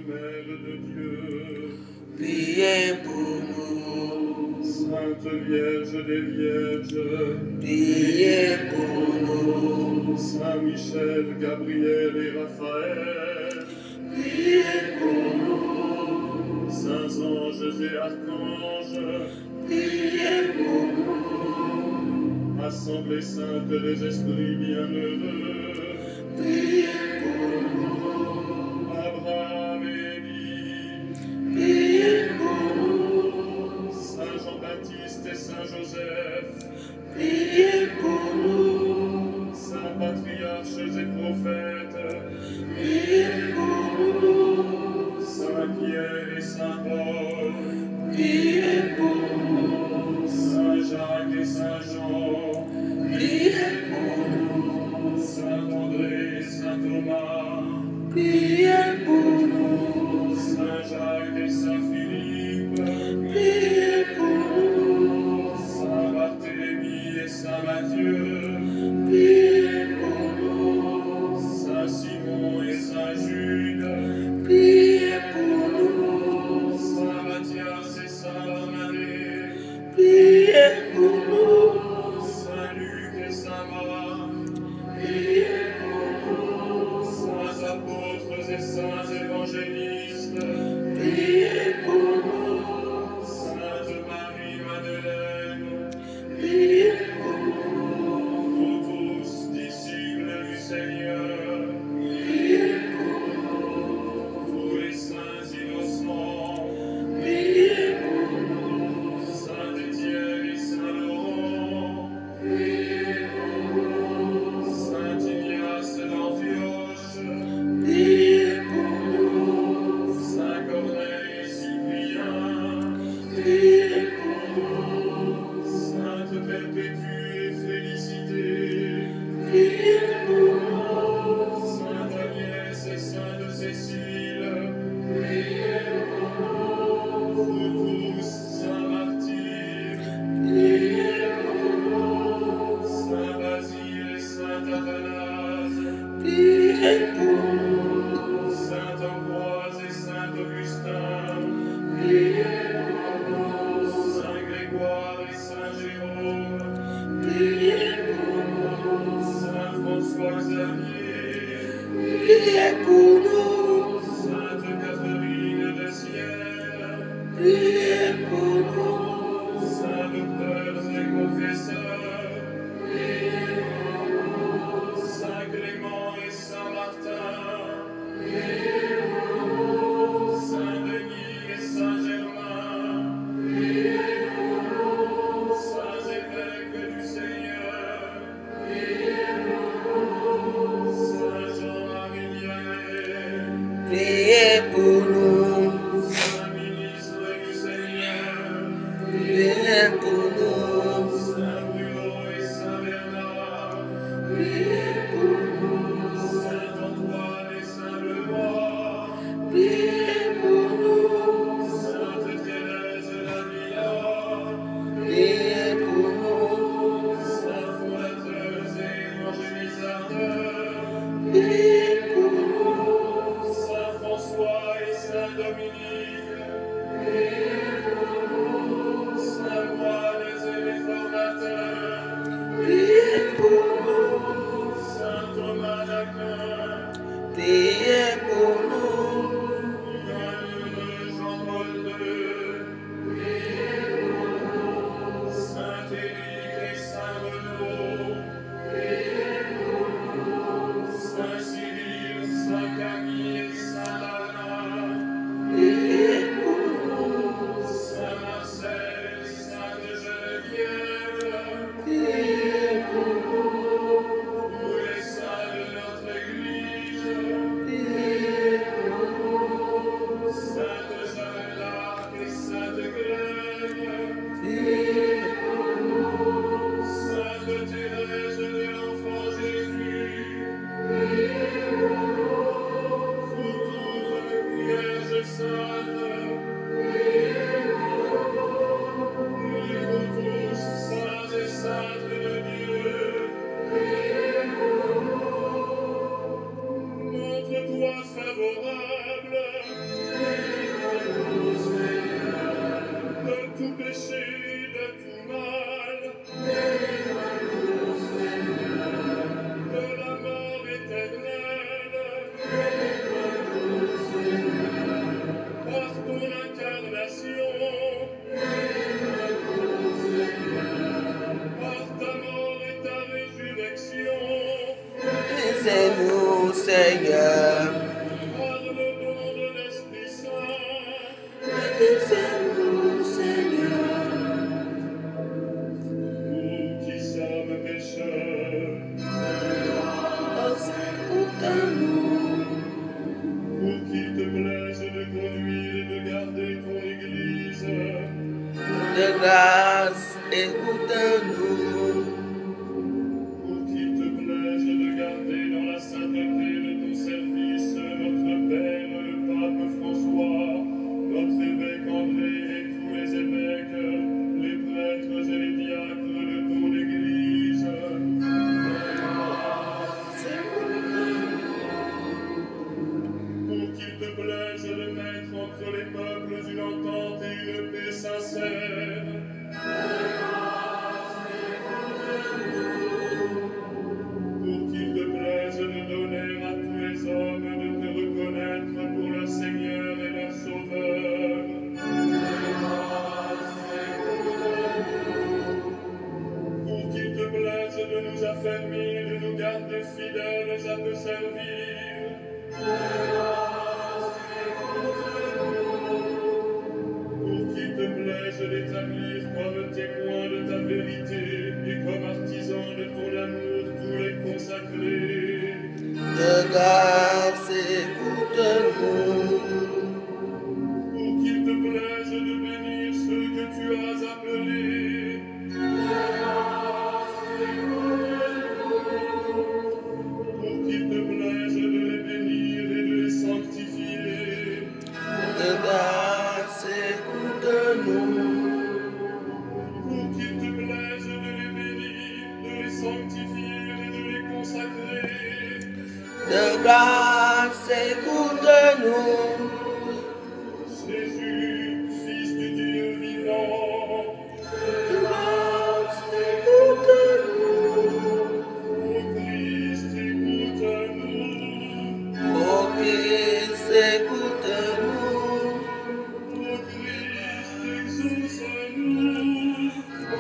Mère de Dieu, priez pour nous. Sainte Vierge des Vierges, Priez pour nous. Saint Michel, Gabriel et Raphaël, Priez pour nous. Saints anges et archanges, Priez pour nous. Assemblée sainte des esprits bienheureux, Priez pour nous. Abraham et Élie, Priez pour nous. Saint Jean-Baptiste et Saint Joseph, Priez pour nous. Saints patriarches et prophètes, Priez pour nous. Saint Pierre et Saint Paul, Priez pour nous. Saint Jacques et Saint Jean, Priez pour nous. Saint André et Saint Thomas, Priez pour nous. Saint Jacques et Saint Philippe, Priez pour nous. Saint Barthélemy et Saint Matthieu, Priez pour nous. Saint Simon et Saint Jude, Priez pour nous. Saint Matthias et Saint Barnabé, Priez pour nous. Saint Luc et Saint Marc, Priez pour nous. Saints apôtres et saints évangélistes, Priez pour nous. Sainte Marie-Madeleine, Priez pour nous. vous tous, disciples du Seigneur, Priez pour nous. vous les saints innocents, Priez pour nous. Saint Étienne et Saint Laurent, Priez pour nous. Saint Ignace d'Antioche, Priez pour nous. Saint Corneille et Cyprien, Priez pour nous. Sainte Perpétue et Félicité, Priez pour nous. Sainte Agnès et Sainte Cécile, Priez pour nous. vous tous, Saint Martyr, Priez pour nous. Saint Basile et Saint Athanase, Priez pour nous. Saint Ambroise et Saint Augustin, Priez pour nous. Saint Grégoire et Saint Jérôme, Priez pour nous. Saint François Xavier, Priez pour nous. Sainte Catherine de Sienne, Priez pour nous. Saints docteurs et confesseurs, Priez pour nous. Saint Clément et Saint Martin, Priez pour nous. Saint Denis et Saint Germain, Priez pour nous. Saints évêques du Seigneur, Priez pour nous. Saint Jean-Marie Vianney, Priez pour nous. Saint ministre du Seigneur, Priez pour nous. Saint Bruno et Saint Bernard, Priez pour nous. Saint Antoine et Saint Benoît, Priez pour nous. Sainte Thérèse d'Avila, Priez pour nous. Saints fondateurs et évangélisateurs, Priez pour nous. Saint François et Saint Dominique, Priez pour nous. Saint moines et réformateurs, Priez pour nous. Saint Thomas d'Aquin, Priez pour nous. Bienheureux Jean-Paul II, Priez pour nous. Saint Éric et Saint Renaud, Priez pour nous. Saint Cyril, Saint Camille et Saint Lana, Priez Fais-nous, Seigneur. Nous qui sommes pécheurs, Écoute-nous. pour qu'il te plaise de conduire et de garder ton Église, De grâce, écoute-nous. pour qu'il te plaise de garder dans la sainteté de ton service notre Père, le Pape François, notre évêque André et tous les évêques, les prêtres et les diacres de ton Église. Pour qu'il te plaise de mettre entre les peuples une entente et une paix sincère. Pour qu'il te plaise de donner à tous les hommes de te reconnaître pour leur Seigneur et leur Sauveur. Pour qu'il te plaise de nous affermir et de nous garder fidèles à te servir. Pour qu'il te plaise d'établir comme témoin de ta vérité et comme artisan de ton amour tous les consacrés. De grâce, écoute-nous. Pour qu'il te plaise de bénir ceux que tu as appelés. Pour qu'il te plaise de les bénir et de les sanctifier. De grâce, écoute-nous. Pour qu'il te plaise de les bénir, de les sanctifier et de les consacrer. De grâce, écoute-nous. Jésus, Fils du Dieu vivant, De grâce, écoute-nous. ô Christ, écoute-nous. Ô Christ, écoute-nous. Ô Christ, exauce-nous.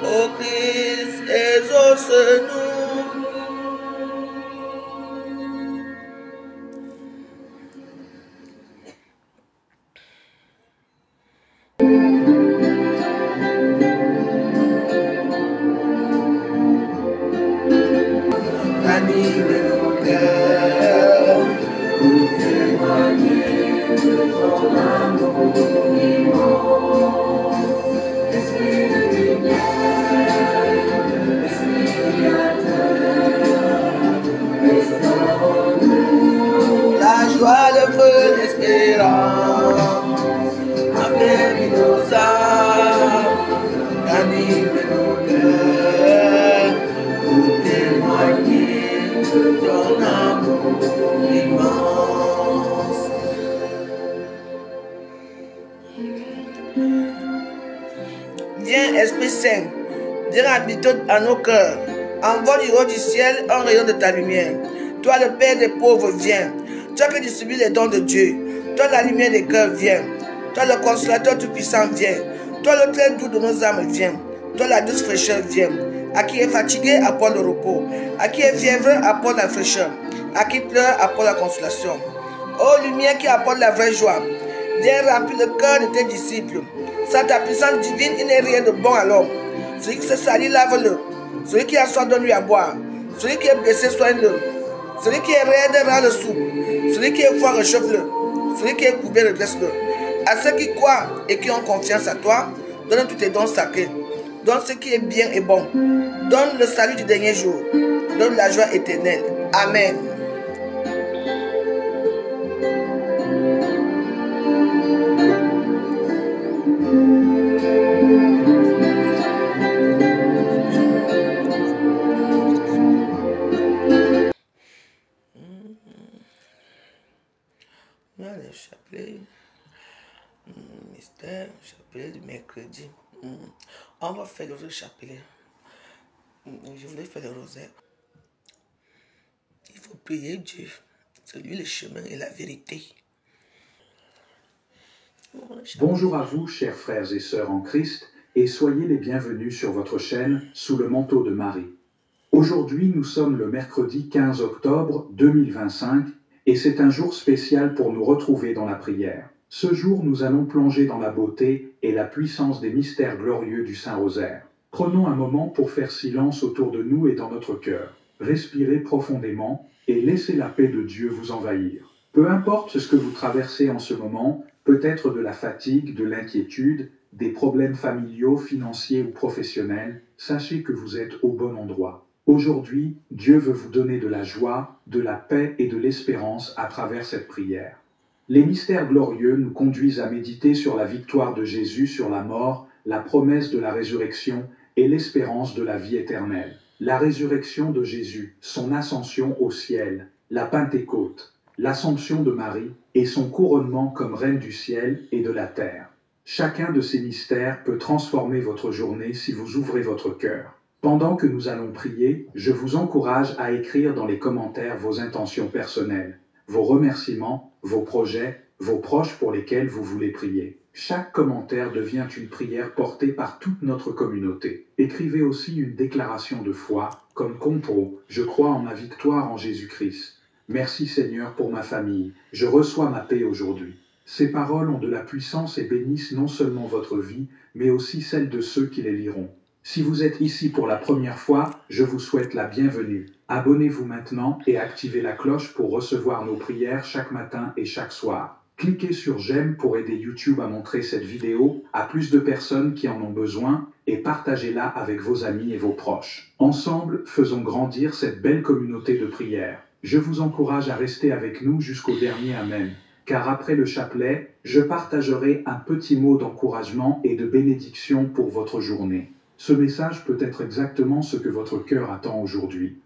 Ô Christ, exauce-nous. Anime nos cœurs pour témoigner de ton amour immense. Esprit de lumière, Esprit créateur, restaure-nous la joie, le feu, l'espérance. Affermis nos âmes, anime nos cœurs pour témoigner de ton amour immense. Viens, Esprit Saint, viens habiter à nos cœurs. Envoie du haut du ciel un rayon de ta lumière. Toi, le Père des pauvres, viens. Toi qui distribues les dons de Dieu. Toi, la lumière des cœurs, viens. Toi, le consolateur tout-puissant, viens. Toi, le très doux de nos âmes, viens. Toi, la douce fraîcheur, viens. À qui est fatigué, apporte le repos. À qui est fiévreux, apporte la fraîcheur. À qui pleure, apporte la consolation. Ô lumière qui apporte la vraie joie, viens remplir le cœur de tes disciples. Sans ta puissance divine, il n'est rien de bon à l'homme. Celui qui se salit, lave-le. Celui qui a soif, donne-lui à boire. Celui qui est blessé, soigne-le. Celui qui est raide, rend-le souple. Celui qui est froid, réchauffe-le. Celui qui est courbé, redresse-le. À ceux qui croient et qui ont confiance à toi, donne tous tes dons sacrés. Donne ce qui est bien et bon. Donne le salut du dernier jour. Donne la joie éternelle. Amen. Le chapelet, mystère, chapelet du mercredi. On va faire le chapelet. Je voulais faire le rosaire. Il faut prier Dieu. C'est lui le chemin et la vérité. Bonjour à vous, chers frères et sœurs en Christ, et soyez les bienvenus sur votre chaîne Sous le manteau de Marie. Aujourd'hui, nous sommes le mercredi 15 octobre 2025, et c'est un jour spécial pour nous retrouver dans la prière. Ce jour, nous allons plonger dans la beauté et la puissance des mystères glorieux du Saint-Rosaire. Prenons un moment pour faire silence autour de nous et dans notre cœur. Respirez profondément et laissez la paix de Dieu vous envahir. Peu importe ce que vous traversez en ce moment, peut-être de la fatigue, de l'inquiétude, des problèmes familiaux, financiers ou professionnels, sachez que vous êtes au bon endroit. Aujourd'hui, Dieu veut vous donner de la joie, de la paix et de l'espérance à travers cette prière. Les mystères glorieux nous conduisent à méditer sur la victoire de Jésus sur la mort, la promesse de la résurrection et l'espérance de la vie éternelle. La résurrection de Jésus, son ascension au ciel, la Pentecôte, l'Assomption de Marie et son couronnement comme reine du ciel et de la terre. Chacun de ces mystères peut transformer votre journée si vous ouvrez votre cœur. Pendant que nous allons prier, je vous encourage à écrire dans les commentaires vos intentions personnelles, vos remerciements, vos projets, vos proches pour lesquels vous voulez prier. Chaque commentaire devient une prière portée par toute notre communauté. Écrivez aussi une déclaration de foi, comme Compro, je crois en ma victoire en Jésus-Christ. Merci Seigneur pour ma famille, je reçois ma paix aujourd'hui. Ces paroles ont de la puissance et bénissent non seulement votre vie, mais aussi celle de ceux qui les liront. Si vous êtes ici pour la première fois, je vous souhaite la bienvenue. Abonnez-vous maintenant et activez la cloche pour recevoir nos prières chaque matin et chaque soir. Cliquez sur j'aime pour aider YouTube à montrer cette vidéo à plus de personnes qui en ont besoin et partagez-la avec vos amis et vos proches. Ensemble, faisons grandir cette belle communauté de prière. Je vous encourage à rester avec nous jusqu'au dernier Amen. Car après le chapelet, je partagerai un petit mot d'encouragement et de bénédiction pour votre journée. Ce message peut être exactement ce que votre cœur attend aujourd'hui.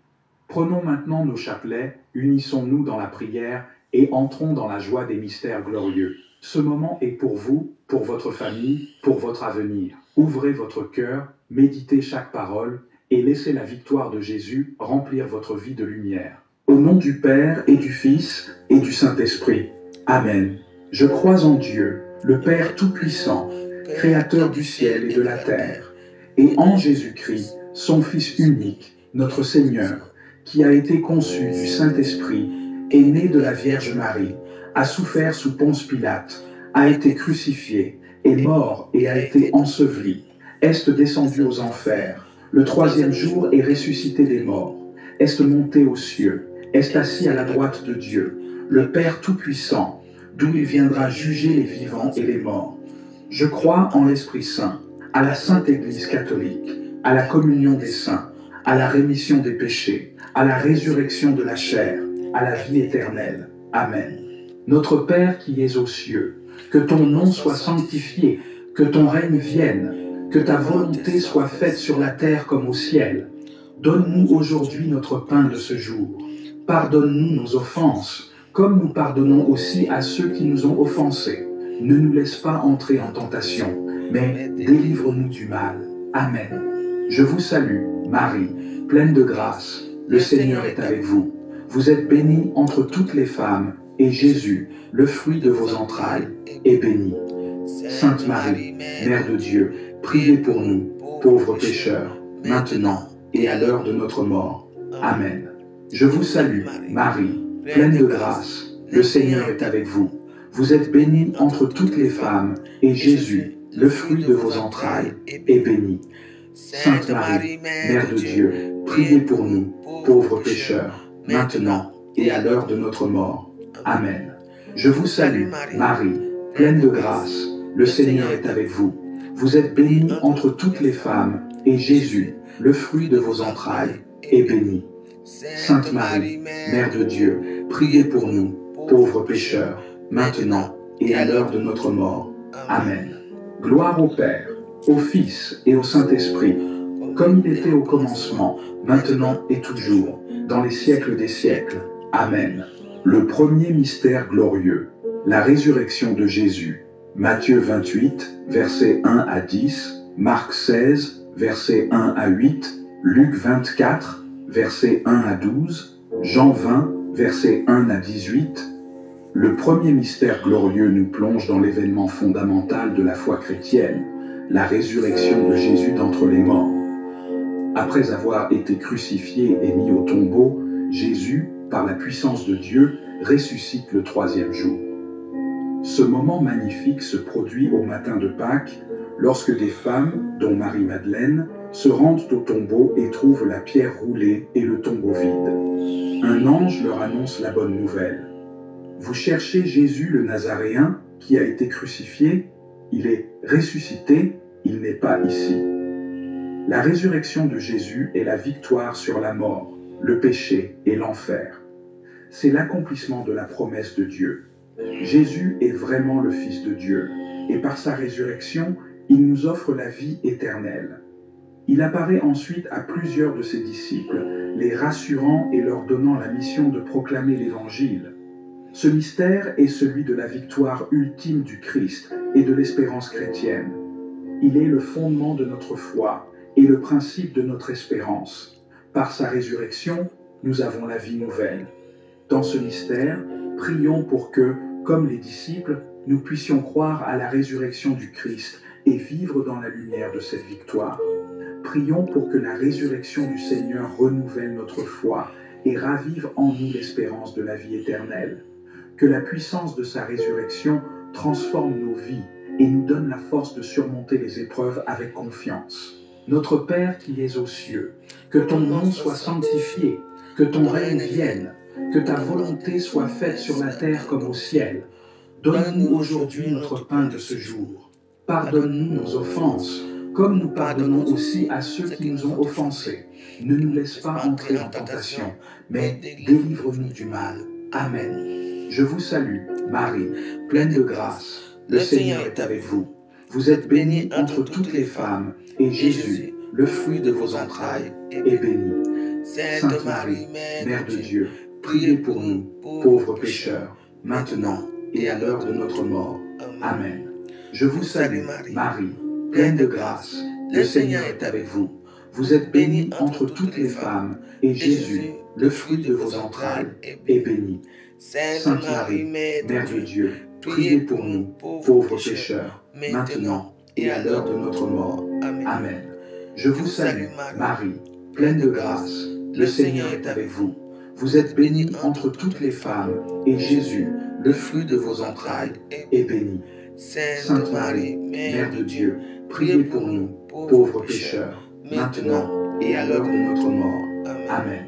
Prenons maintenant nos chapelets, unissons-nous dans la prière et entrons dans la joie des mystères glorieux. Ce moment est pour vous, pour votre famille, pour votre avenir. Ouvrez votre cœur, méditez chaque parole et laissez la victoire de Jésus remplir votre vie de lumière. Au nom du Père et du Fils et du Saint-Esprit. Amen. Je crois en Dieu, le Père Tout-Puissant, Créateur du ciel et de la terre, et en Jésus-Christ, son Fils unique, notre Seigneur, qui a été conçu du Saint-Esprit, est né de la Vierge Marie, a souffert sous Ponce Pilate, a été crucifié, est mort et a été enseveli, est descendu aux enfers, le troisième jour est ressuscité des morts, est monté aux cieux, est assis à la droite de Dieu, le Père Tout-Puissant, d'où il viendra juger les vivants et les morts. Je crois en l'Esprit Saint, à la Sainte Église catholique, à la communion des saints, à la rémission des péchés, à la résurrection de la chair, à la vie éternelle. Amen. Notre Père qui es aux cieux, que ton nom soit sanctifié, que ton règne vienne, que ta volonté soit faite sur la terre comme au ciel. Donne-nous aujourd'hui notre pain de ce jour. Pardonne-nous nos offenses, comme nous pardonnons aussi à ceux qui nous ont offensés. Ne nous laisse pas entrer en tentation, mais délivre-nous du mal. Amen. Je vous salue, Marie, pleine de grâce. Le Seigneur est avec vous. Vous êtes bénie entre toutes les femmes, et Jésus, le fruit de vos entrailles, est béni. Sainte Marie, Mère de Dieu, priez pour nous, pauvres pécheurs, maintenant et à l'heure de notre mort. Amen. Je vous salue, Marie, pleine de grâce. Le Seigneur est avec vous. Vous êtes bénie entre toutes les femmes, et Jésus, le fruit de vos entrailles, est béni. Sainte Marie, Mère de Dieu, priez pour nous, pauvres pécheurs, maintenant et à l'heure de notre mort. Amen. Je vous salue, Marie, pleine de grâce. Le Seigneur est avec vous. Vous êtes bénie entre toutes les femmes, et Jésus, le fruit de vos entrailles, est béni. Sainte Marie, Mère de Dieu, priez pour nous, pauvres pécheurs, maintenant et à l'heure de notre mort. Amen. Gloire au Père, au Fils et au Saint-Esprit, comme il était au commencement, maintenant et toujours, dans les siècles des siècles. Amen. Le premier mystère glorieux, la résurrection de Jésus. Matthieu 28, versets 1 à 10, Marc 16, versets 1 à 8, Luc 24, versets 1 à 12, Jean 20, versets 1 à 18. Le premier mystère glorieux nous plonge dans l'événement fondamental de la foi chrétienne, la résurrection de Jésus d'entre les morts. Après avoir été crucifié et mis au tombeau, Jésus, par la puissance de Dieu, ressuscite le troisième jour. Ce moment magnifique se produit au matin de Pâques, lorsque des femmes, dont Marie-Madeleine, se rendent au tombeau et trouvent la pierre roulée et le tombeau vide. Un ange leur annonce la bonne nouvelle. Vous cherchez Jésus le Nazaréen, qui a été crucifié, il est ressuscité, il n'est pas ici. La résurrection de Jésus est la victoire sur la mort, le péché et l'enfer. C'est l'accomplissement de la promesse de Dieu. Jésus est vraiment le Fils de Dieu, et par sa résurrection, il nous offre la vie éternelle. Il apparaît ensuite à plusieurs de ses disciples, les rassurant et leur donnant la mission de proclamer l'Évangile. Ce mystère est celui de la victoire ultime du Christ et de l'espérance chrétienne. Il est le fondement de notre foi et le principe de notre espérance. Par sa résurrection, nous avons la vie nouvelle. Dans ce mystère, prions pour que, comme les disciples, nous puissions croire à la résurrection du Christ et vivre dans la lumière de cette victoire. Prions pour que la résurrection du Seigneur renouvelle notre foi et ravive en nous l'espérance de la vie éternelle. Que la puissance de sa résurrection transforme nos vies et nous donne la force de surmonter les épreuves avec confiance. Notre Père qui es aux cieux, que ton nom soit sanctifié, que ton règne vienne, que ta volonté soit faite sur la terre comme au ciel. Donne-nous aujourd'hui notre pain de ce jour. Pardonne-nous nos offenses, comme nous pardonnons aussi à ceux qui nous ont offensés. Ne nous laisse pas entrer en tentation, mais délivre-nous du mal. Amen. Je vous salue, Marie, pleine de grâce. Le Seigneur est avec vous. Vous êtes bénie entre toutes les femmes, et Jésus, le fruit de vos entrailles, est béni. Sainte Marie, Mère de Dieu, priez pour nous, pauvres pécheurs, maintenant et à l'heure de notre mort. Amen. Je vous salue, Marie, pleine de grâce. Le Seigneur est avec vous. Vous êtes bénie entre toutes les femmes, et Jésus, le fruit de vos entrailles, est béni. Sainte Marie, Mère de Dieu, priez pour nous, pauvres pécheurs, maintenant et à l'heure de notre mort. Amen. Je vous salue, Marie, pleine de grâce. Le Seigneur est avec vous. Vous êtes bénie entre toutes les femmes, et Jésus, le fruit de vos entrailles, est béni. Sainte Marie, Mère de Dieu, priez pour nous, pauvres pécheurs, maintenant et à l'heure de notre mort. Amen.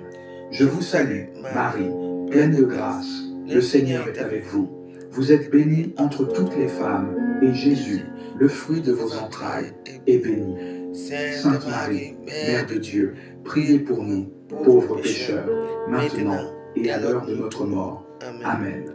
Je vous salue, Marie, pleine de grâce. Le Seigneur est avec vous. Vous êtes bénie entre toutes les femmes, et Jésus, le fruit de vos entrailles, est béni. Sainte Marie, Mère de Dieu, priez pour nous, pauvres pécheurs, maintenant et à l'heure de notre mort. Amen.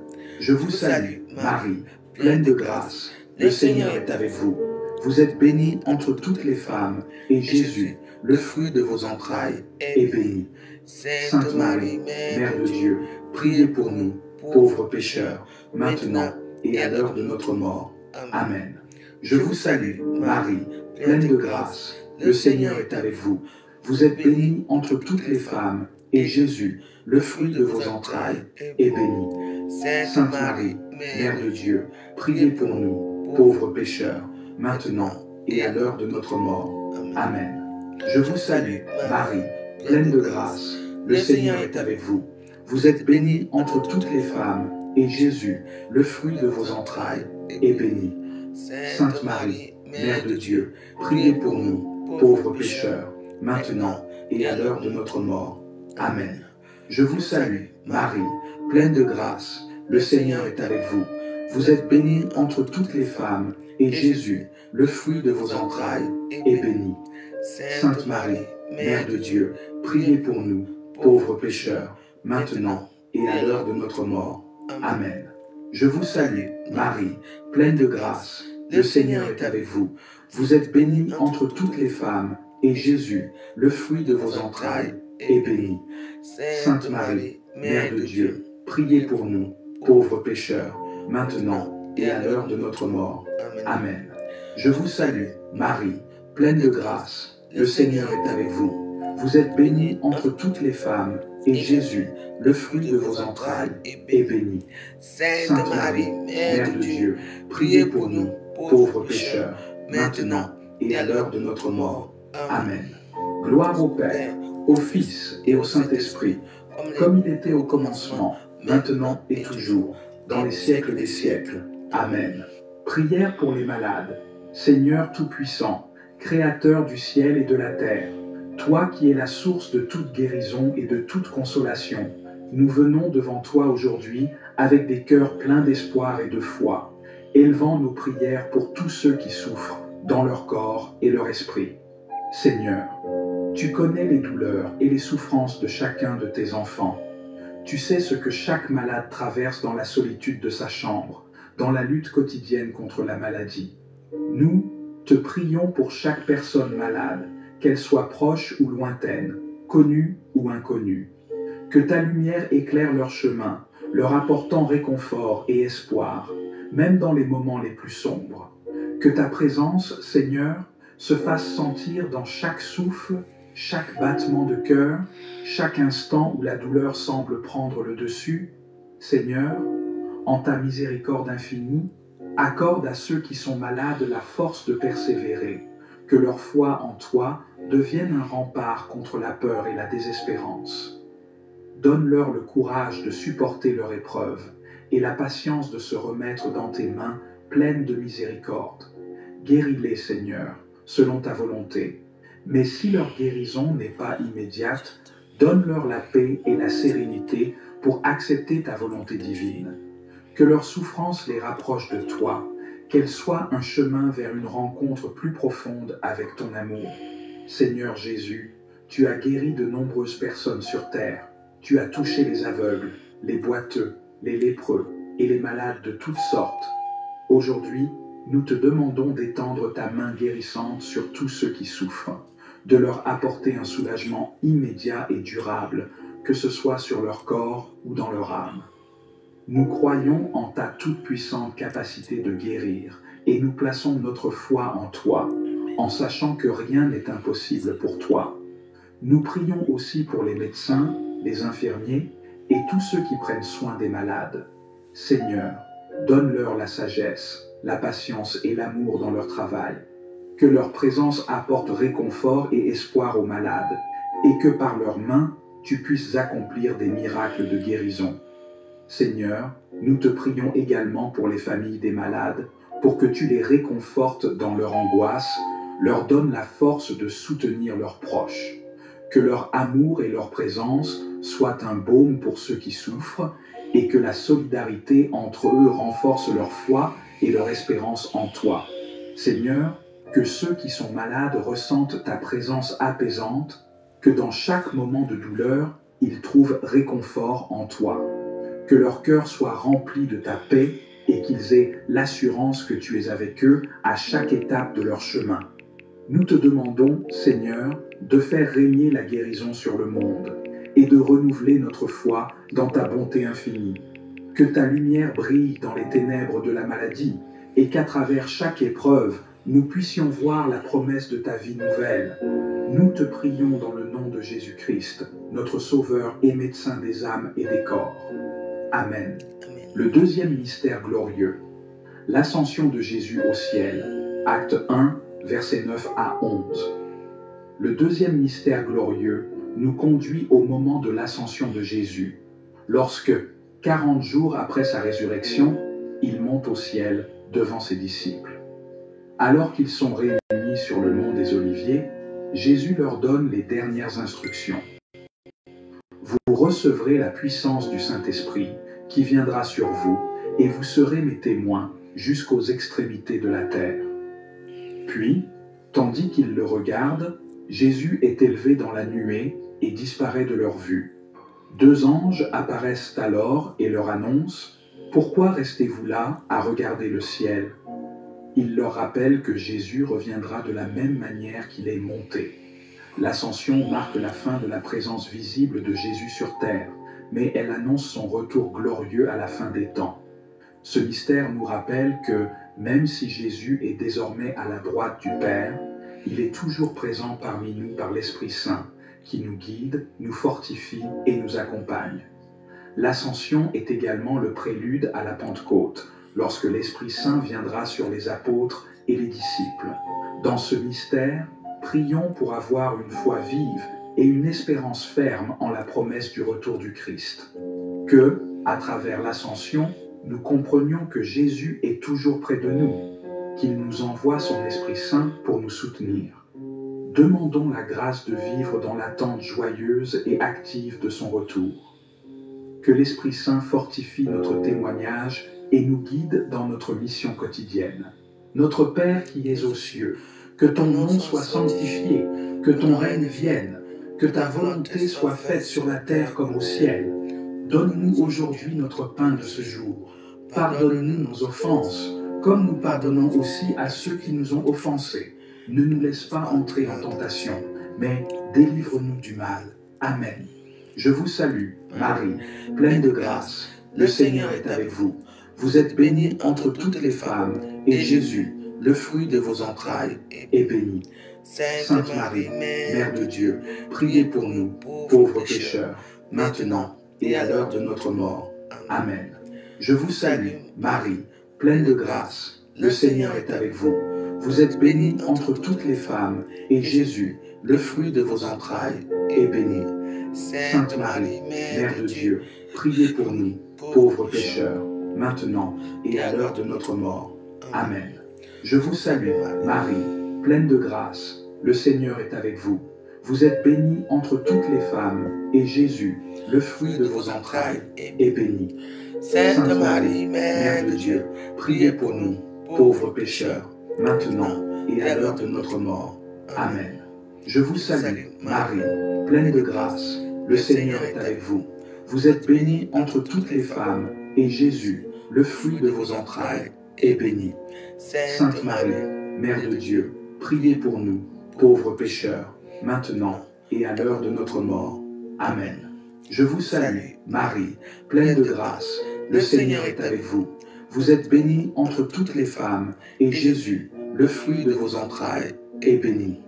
Je vous salue, Marie, pleine de grâce. Le Seigneur est avec vous. Vous êtes bénie entre toutes les femmes, et Jésus, le fruit de vos entrailles, est béni. Sainte Marie, Mère de Dieu, priez pour nous, pauvres pécheurs, maintenant et à l'heure de notre mort. Amen. Je vous salue, Marie, pleine de grâce. Le Seigneur est avec vous. Vous êtes bénie entre toutes les femmes, et Jésus, le fruit de vos entrailles, est béni. Sainte Marie, Mère de Dieu, priez pour nous, pauvres pécheurs, maintenant et à l'heure de notre mort. Amen. Je vous salue, Marie, pleine de grâce. Le Seigneur est avec vous. Vous êtes bénie entre toutes les femmes, et Jésus, le fruit de vos entrailles, est béni. Sainte Marie, Mère de Dieu, priez pour nous, pauvres pécheurs, maintenant et à l'heure de notre mort. Amen. Je vous salue, Marie, pleine de grâce. Le Seigneur est avec vous. Vous êtes bénie entre toutes les femmes, et Jésus, le fruit de vos entrailles, est béni. Sainte Marie, Mère de Dieu, priez pour nous, pauvres pécheurs, maintenant et à l'heure de notre mort. Amen. Je vous salue, Marie, pleine de grâce. Le Seigneur est avec vous. Vous êtes bénie entre toutes les femmes, et Jésus, le fruit de vos entrailles, est béni. Sainte Marie, Mère de Dieu, priez pour nous, pauvres pécheurs, maintenant et à l'heure de notre mort. Amen. Je vous salue, Marie, pleine de grâce. Le Seigneur est avec vous. Vous êtes bénie entre toutes les femmes, et Jésus, le fruit de vos entrailles, est béni. Sainte Marie, Mère de Dieu, priez pour nous, pauvres pécheurs, maintenant et à l'heure de notre mort. Amen. Gloire au Père, au Fils et au Saint-Esprit, comme il était au commencement, maintenant et toujours, dans les siècles des siècles. Amen. Prière pour les malades. Seigneur Tout-Puissant, Créateur du ciel et de la terre, toi qui es la source de toute guérison et de toute consolation, nous venons devant toi aujourd'hui avec des cœurs pleins d'espoir et de foi, élevant nos prières pour tous ceux qui souffrent dans leur corps et leur esprit. Seigneur, tu connais les douleurs et les souffrances de chacun de tes enfants. Tu sais ce que chaque malade traverse dans la solitude de sa chambre, dans la lutte quotidienne contre la maladie. Nous te prions pour chaque personne malade, qu'elle soit proche ou lointaine, connue ou inconnue. Que ta lumière éclaire leur chemin, leur apportant réconfort et espoir, même dans les moments les plus sombres. Que ta présence, Seigneur, se fasse sentir dans chaque souffle, chaque battement de cœur, chaque instant où la douleur semble prendre le dessus. Seigneur, en ta miséricorde infinie, accorde à ceux qui sont malades la force de persévérer, que leur foi en toi devienne un rempart contre la peur et la désespérance. Donne-leur le courage de supporter leur épreuve et la patience de se remettre dans tes mains pleines de miséricorde. Guéris-les, Seigneur, selon ta volonté. Mais si leur guérison n'est pas immédiate, donne-leur la paix et la sérénité pour accepter ta volonté divine. Que leur souffrance les rapproche de toi, qu'elle soit un chemin vers une rencontre plus profonde avec ton amour. Seigneur Jésus, tu as guéri de nombreuses personnes sur terre. Tu as touché les aveugles, les boiteux, les lépreux et les malades de toutes sortes. Aujourd'hui, nous te demandons d'étendre ta main guérissante sur tous ceux qui souffrent, de leur apporter un soulagement immédiat et durable, que ce soit sur leur corps ou dans leur âme. Nous croyons en ta toute-puissante capacité de guérir et nous plaçons notre foi en toi, en sachant que rien n'est impossible pour toi. Nous prions aussi pour les médecins, les infirmiers et tous ceux qui prennent soin des malades. Seigneur, donne-leur la sagesse, la patience et l'amour dans leur travail. Que leur présence apporte réconfort et espoir aux malades, et que par leurs mains, tu puisses accomplir des miracles de guérison. Seigneur, nous te prions également pour les familles des malades, pour que tu les réconfortes dans leur angoisse, leur donnes la force de soutenir leurs proches. Que leur amour et leur présence soient un baume pour ceux qui souffrent, et que la solidarité entre eux renforce leur foi et leur espérance en toi. Seigneur, que ceux qui sont malades ressentent ta présence apaisante, que dans chaque moment de douleur, ils trouvent réconfort en toi. Que leur cœur soit rempli de ta paix et qu'ils aient l'assurance que tu es avec eux à chaque étape de leur chemin. Nous te demandons, Seigneur, de faire régner la guérison sur le monde et de renouveler notre foi dans ta bonté infinie. Que ta lumière brille dans les ténèbres de la maladie et qu'à travers chaque épreuve, nous puissions voir la promesse de ta vie nouvelle. Nous te prions dans le nom de Jésus-Christ, notre Sauveur et médecin des âmes et des corps. Amen. Le deuxième mystère glorieux, l'ascension de Jésus au ciel. Acte 1, versets 9 à 11. Le deuxième mystère glorieux nous conduit au moment de l'ascension de Jésus, lorsque, 40 jours après sa résurrection, il monte au ciel devant ses disciples. Alors qu'ils sont réunis sur le mont des Oliviers, Jésus leur donne les dernières instructions. Vous recevrez la puissance du Saint-Esprit qui viendra sur vous et vous serez mes témoins jusqu'aux extrémités de la terre. Puis, tandis qu'ils le regardent, Jésus est élevé dans la nuée et disparaît de leur vue. 2 anges apparaissent alors et leur annoncent « Pourquoi restez-vous là à regarder le ciel ?» Il leur rappelle que Jésus reviendra de la même manière qu'il est monté. L'ascension marque la fin de la présence visible de Jésus sur terre, mais elle annonce son retour glorieux à la fin des temps. Ce mystère nous rappelle que, même si Jésus est désormais à la droite du Père, il est toujours présent parmi nous par l'Esprit Saint, qui nous guide, nous fortifie et nous accompagne. L'ascension est également le prélude à la Pentecôte, lorsque l'Esprit Saint viendra sur les apôtres et les disciples. Dans ce mystère, prions pour avoir une foi vive et une espérance ferme en la promesse du retour du Christ. Que, à travers l'ascension, nous comprenions que Jésus est toujours près de nous, qu'il nous envoie son Esprit Saint pour nous soutenir. Demandons la grâce de vivre dans l'attente joyeuse et active de son retour. Que l'Esprit Saint fortifie notre témoignage et nous guide dans notre mission quotidienne. Notre Père qui es aux cieux, que ton nom soit sanctifié, que ton règne vienne, que ta volonté soit faite sur la terre comme au ciel. Donne-nous aujourd'hui notre pain de ce jour. Pardonne-nous nos offenses, comme nous pardonnons aussi à ceux qui nous ont offensés. Ne nous laisse pas entrer en tentation, mais délivre-nous du mal. Amen. Je vous salue, Marie, pleine de grâce. Le Seigneur est avec vous. Vous êtes bénie entre toutes les femmes, et Jésus, le fruit de vos entrailles, est béni. Sainte Marie, Mère de Dieu, priez pour nous, pauvres pécheurs, maintenant et à l'heure de notre mort. Amen. Je vous salue, Marie, pleine de grâce. Le Seigneur est avec vous. Vous êtes bénie entre toutes les femmes, et Jésus, le fruit de vos entrailles, est béni. Sainte Marie, Mère de Dieu, priez pour nous, pauvres pécheurs, maintenant et à l'heure de notre mort. Amen. Je vous salue, Marie, pleine de grâce. Le Seigneur est avec vous. Vous êtes bénie entre toutes les femmes, et Jésus, le fruit de vos entrailles, est béni. Sainte Marie, Mère de Dieu, priez pour nous, pauvres pécheurs, maintenant et à l'heure de notre mort. Amen. Je vous salue, Marie, pleine de grâce. Le Seigneur est avec vous. Vous êtes bénie entre toutes les femmes, et Jésus, le fruit de vos entrailles, est béni. Sainte Marie, Mère de Dieu, priez pour nous, pauvres pécheurs, maintenant et à l'heure de notre mort. Amen. Je vous salue, Marie, pleine de grâce. Le Seigneur est avec vous. Vous êtes bénie entre toutes les femmes, et Jésus, le fruit de vos entrailles, est béni.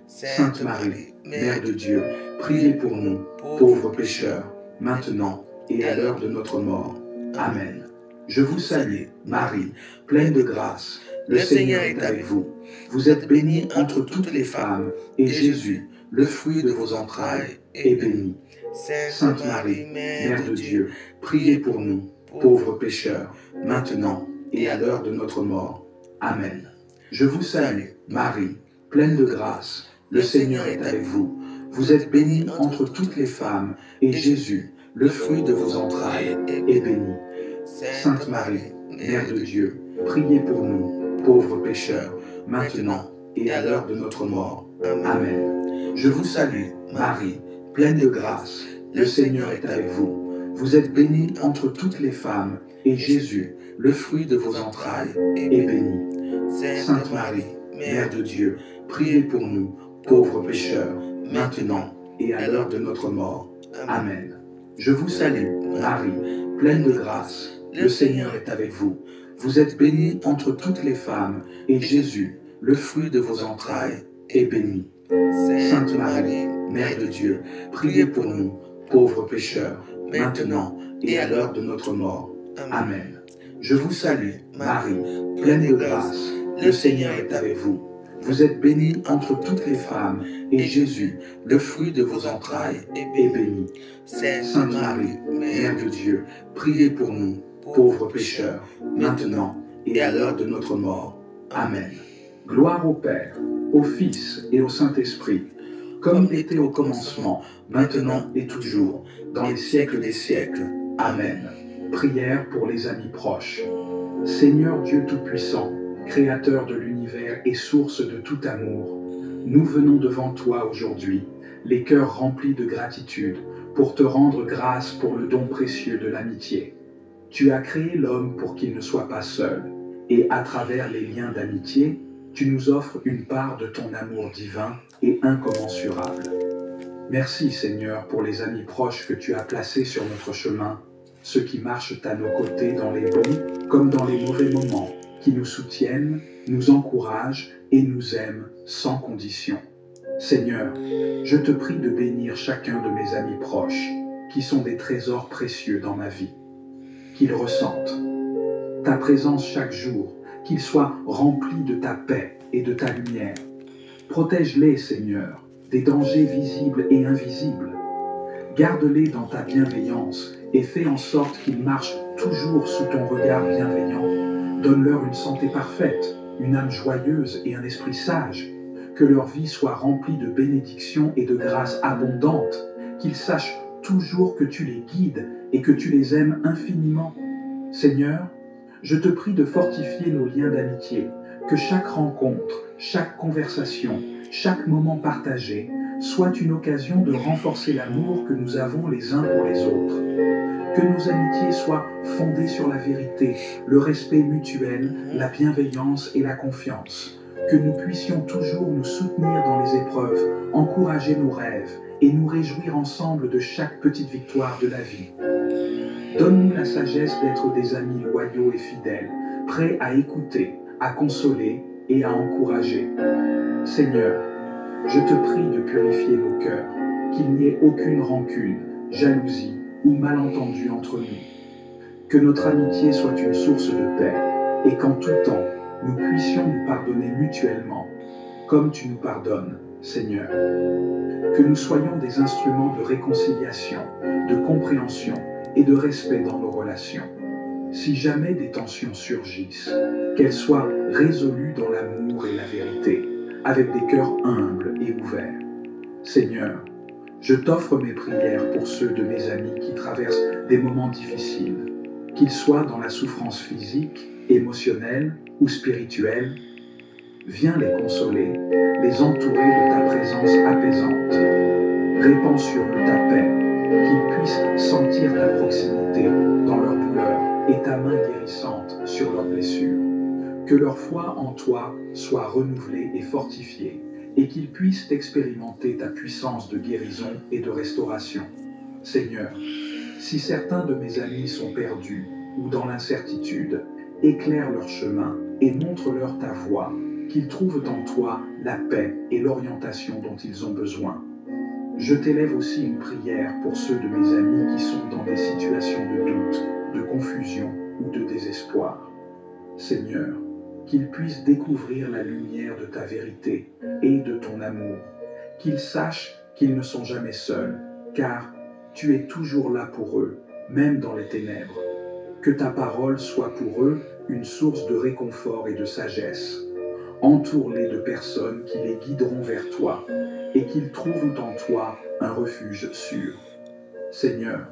Sainte Marie, Mère de Dieu, priez pour nous, pauvres pécheurs, maintenant et à l'heure de notre mort. Amen. Je vous salue, Marie, pleine de grâce. Le Seigneur est avec vous. Vous êtes bénie entre toutes les femmes, et Jésus, le fruit de vos entrailles, est béni. Sainte Marie, Mère de Dieu, priez pour nous, pauvres pécheurs, maintenant et à l'heure de notre mort. Amen. Je vous salue, Marie, pleine de grâce. Le Seigneur est avec vous. Vous êtes bénie entre toutes les femmes, et Jésus, le fruit de vos entrailles, est béni. Sainte Marie, Mère de Dieu, priez pour nous, pauvres pécheurs, maintenant et à l'heure de notre mort. Amen. Je vous salue, Marie, pleine de grâce. Le Seigneur est avec vous. Vous êtes bénie entre toutes les femmes, et Jésus, le fruit de vos entrailles, est béni. Sainte Marie, Mère de Dieu, priez pour nous, pauvres pécheurs, maintenant et à l'heure de notre mort. Amen. Je vous salue, Marie, pleine de grâce. Le Seigneur est avec vous. Vous êtes bénie entre toutes les femmes, et Jésus, le fruit de vos entrailles, est béni. Sainte Marie, Mère de Dieu, priez pour nous, pauvres pécheurs, maintenant et à l'heure de notre mort. Amen. Je vous salue, Marie, pleine de grâce. Le Seigneur est avec vous. Vous êtes bénie entre toutes les femmes, et Jésus, le fruit de vos entrailles, est béni. Sainte Marie, Mère de Dieu, priez pour nous, pauvres pécheurs, maintenant et à l'heure de notre mort. Amen. Gloire au Père, au Fils et au Saint-Esprit, comme il était au commencement, maintenant et toujours, dans les siècles des siècles. Amen. Prière pour les amis proches. Seigneur Dieu Tout-Puissant, Créateur de l'univers et source de tout amour, nous venons devant toi aujourd'hui, les cœurs remplis de gratitude, pour te rendre grâce pour le don précieux de l'amitié. Tu as créé l'homme pour qu'il ne soit pas seul, et à travers les liens d'amitié, tu nous offres une part de ton amour divin et incommensurable. Merci Seigneur pour les amis proches que tu as placés sur notre chemin, ceux qui marchent à nos côtés dans les bons comme dans les mauvais moments, qui nous soutiennent, nous encouragent et nous aiment sans condition. Seigneur, je te prie de bénir chacun de mes amis proches, qui sont des trésors précieux dans ma vie. Qu'ils ressentent ta présence chaque jour, qu'ils soient remplis de ta paix et de ta lumière. Protège-les, Seigneur, des dangers visibles et invisibles. Garde-les dans ta bienveillance et fais en sorte qu'ils marchent toujours sous ton regard bienveillant. Donne-leur une santé parfaite, une âme joyeuse et un esprit sage. Que leur vie soit remplie de bénédictions et de grâces abondantes, qu'ils sachent toujours que tu les guides et que tu les aimes infiniment. Seigneur, je te prie de fortifier nos liens d'amitié, que chaque rencontre, chaque conversation, chaque moment partagé soit une occasion de renforcer l'amour que nous avons les uns pour les autres. Que nos amitiés soient fondées sur la vérité, le respect mutuel, la bienveillance et la confiance. Que nous puissions toujours nous soutenir dans les épreuves, encourager nos rêves et nous réjouir ensemble de chaque petite victoire de la vie. Donne-nous la sagesse d'être des amis loyaux et fidèles, prêts à écouter, à consoler et à encourager. Seigneur, je te prie de purifier nos cœurs, qu'il n'y ait aucune rancune, jalousie ou malentendu entre nous. Que notre amitié soit une source de paix et qu'en tout temps, nous puissions nous pardonner mutuellement, comme tu nous pardonnes, Seigneur. Que nous soyons des instruments de réconciliation, de compréhension et de respect dans nos relations. Si jamais des tensions surgissent, qu'elles soient résolues dans l'amour et la vérité, avec des cœurs humbles et ouverts. Seigneur, je t'offre mes prières pour ceux de mes amis qui traversent des moments difficiles, qu'ils soient dans la souffrance physique, émotionnelle ou spirituelle. Viens les consoler, les entourer de ta présence apaisante. Répands sur eux ta paix, qu'ils puissent sentir ta proximité dans leur douleur et ta main guérissante sur leurs blessures. Que leur foi en toi soit renouvelée et fortifiée, et qu'ils puissent expérimenter ta puissance de guérison et de restauration. Seigneur, si certains de mes amis sont perdus ou dans l'incertitude, éclaire leur chemin et montre-leur ta voie, qu'ils trouvent en toi la paix et l'orientation dont ils ont besoin. Je t'élève aussi une prière pour ceux de mes amis qui sont dans des situations de doute, de confusion ou de désespoir. Seigneur, qu'ils puissent découvrir la lumière de ta vérité et de ton amour, qu'ils sachent qu'ils ne sont jamais seuls, car tu es toujours là pour eux, même dans les ténèbres. Que ta parole soit pour eux une source de réconfort et de sagesse. Entoure-les de personnes qui les guideront vers toi et qu'ils trouvent en toi un refuge sûr. Seigneur,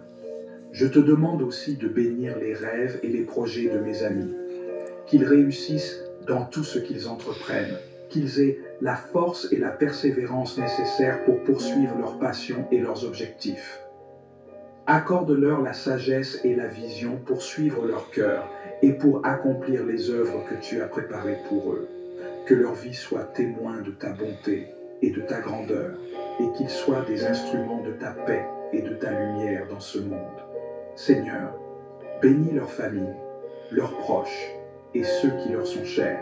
je te demande aussi de bénir les rêves et les projets de mes amis, qu'ils réussissent dans tout ce qu'ils entreprennent, qu'ils aient la force et la persévérance nécessaires pour poursuivre leurs passions et leurs objectifs. Accorde-leur la sagesse et la vision pour suivre leur cœur et pour accomplir les œuvres que tu as préparées pour eux. Que leur vie soit témoin de ta bonté et de ta grandeur, et qu'ils soient des instruments de ta paix et de ta lumière dans ce monde. Seigneur, bénis leur famille, leurs proches et ceux qui leur sont chers.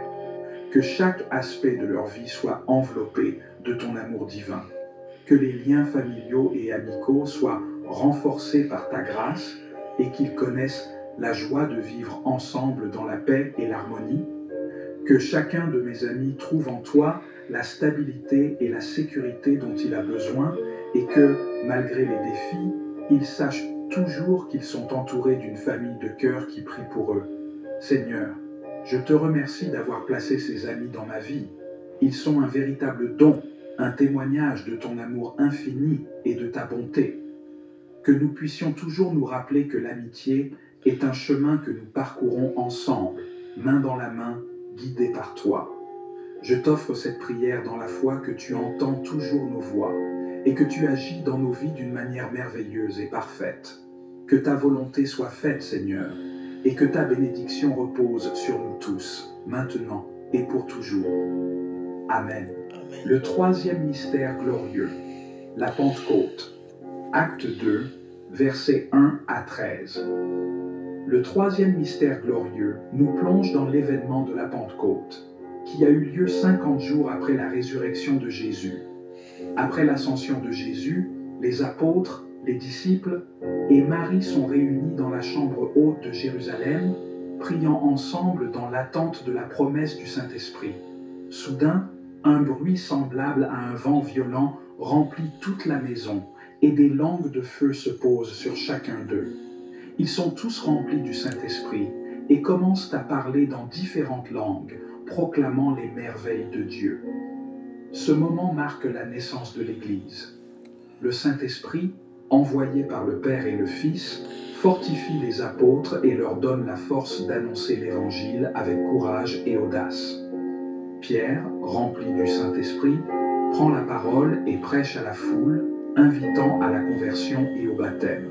Que chaque aspect de leur vie soit enveloppé de ton amour divin. Que les liens familiaux et amicaux soient renforcés par ta grâce et qu'ils connaissent la joie de vivre ensemble dans la paix et l'harmonie. Que chacun de mes amis trouve en toi la stabilité et la sécurité dont il a besoin et que, malgré les défis, ils sachent toujours qu'ils sont entourés d'une famille de cœur qui prie pour eux. Seigneur, je te remercie d'avoir placé ces amis dans ma vie. Ils sont un véritable don, un témoignage de ton amour infini et de ta bonté. Que nous puissions toujours nous rappeler que l'amitié est un chemin que nous parcourons ensemble, main dans la main, guidés par toi. Je t'offre cette prière dans la foi que tu entends toujours nos voix et que tu agis dans nos vies d'une manière merveilleuse et parfaite. Que ta volonté soit faite, Seigneur, et que ta bénédiction repose sur nous tous, maintenant et pour toujours. Amen. Amen. Le troisième mystère glorieux, la Pentecôte. Acte 2, versets 1 à 13. Le troisième mystère glorieux nous plonge dans l'événement de la Pentecôte, qui a eu lieu 50 jours après la résurrection de Jésus. Après l'ascension de Jésus, les apôtres, les disciples et Marie sont réunis dans la chambre haute de Jérusalem, priant ensemble dans l'attente de la promesse du Saint-Esprit. Soudain, un bruit semblable à un vent violent remplit toute la maison, et des langues de feu se posent sur chacun d'eux. Ils sont tous remplis du Saint-Esprit et commencent à parler dans différentes langues, proclamant les merveilles de Dieu. Ce moment marque la naissance de l'Église. Le Saint-Esprit, envoyé par le Père et le Fils, fortifie les apôtres et leur donne la force d'annoncer l'Évangile avec courage et audace. Pierre, rempli du Saint-Esprit, prend la parole et prêche à la foule, invitant à la conversion et au baptême.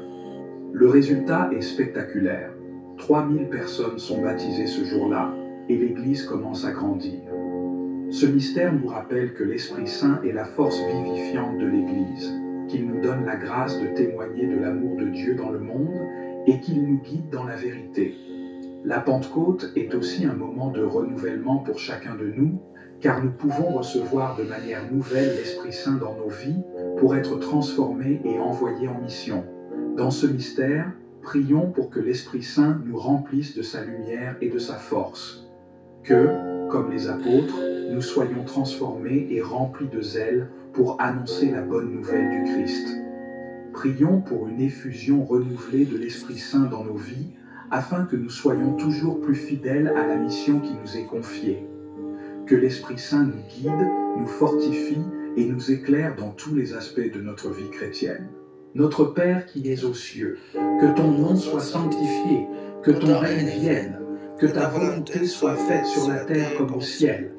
Le résultat est spectaculaire. 3000 personnes sont baptisées ce jour-là et l'Église commence à grandir. Ce mystère nous rappelle que l'Esprit Saint est la force vivifiante de l'Église, qu'il nous donne la grâce de témoigner de l'amour de Dieu dans le monde et qu'il nous guide dans la vérité. La Pentecôte est aussi un moment de renouvellement pour chacun de nous, car nous pouvons recevoir de manière nouvelle l'Esprit Saint dans nos vies pour être transformés et envoyés en mission. Dans ce mystère, prions pour que l'Esprit Saint nous remplisse de sa lumière et de sa force. Que, comme les apôtres, nous soyons transformés et remplis de zèle pour annoncer la bonne nouvelle du Christ. Prions pour une effusion renouvelée de l'Esprit Saint dans nos vies, afin que nous soyons toujours plus fidèles à la mission qui nous est confiée. Que l'Esprit Saint nous guide, nous fortifie et nous éclaire dans tous les aspects de notre vie chrétienne. Notre Père qui es aux cieux, que ton nom soit sanctifié, que ton règne vienne, que ta volonté soit faite sur la terre comme au ciel.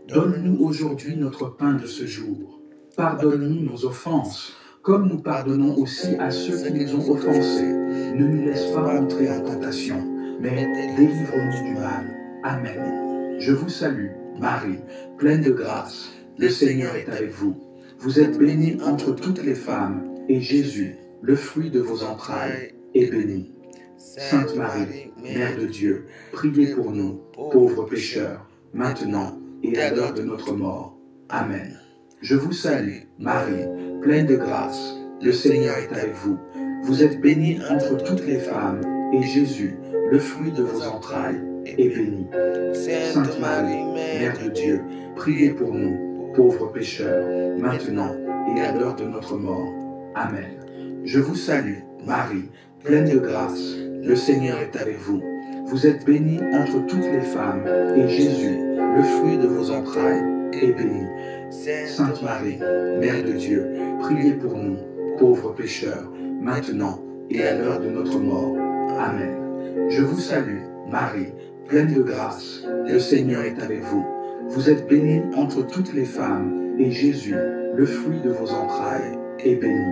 Donne-nous aujourd'hui notre pain de ce jour. Pardonne-nous nos offenses, comme nous pardonnons aussi à ceux qui nous ont offensés. Ne nous laisse pas entrer en tentation, mais délivre-nous du mal. Amen. Je vous salue, Marie, pleine de grâce. Le Seigneur est avec vous. Vous êtes bénie entre toutes les femmes, et Jésus, le fruit de vos entrailles, est béni. Sainte Marie, Mère de Dieu, priez pour nous, pauvres pécheurs, maintenant et à l'heure de notre mort. Amen. Je vous salue, Marie, pleine de grâce. Le Seigneur est avec vous. Vous êtes bénie entre toutes les femmes, et Jésus, le fruit de vos entrailles, est béni. Sainte Marie, Mère de Dieu, priez pour nous, pauvres pécheurs, maintenant et à l'heure de notre mort. Amen. Je vous salue, Marie, pleine de grâce. Le Seigneur est avec vous. Vous êtes bénie entre toutes les femmes, et Jésus, le fruit de vos entrailles, est béni. Sainte Marie, Mère de Dieu, priez pour nous, pauvres pécheurs, maintenant et à l'heure de notre mort. Amen. Je vous salue, Marie, pleine de grâce. Le Seigneur est avec vous. Vous êtes bénie entre toutes les femmes, et Jésus, le fruit de vos entrailles, est béni.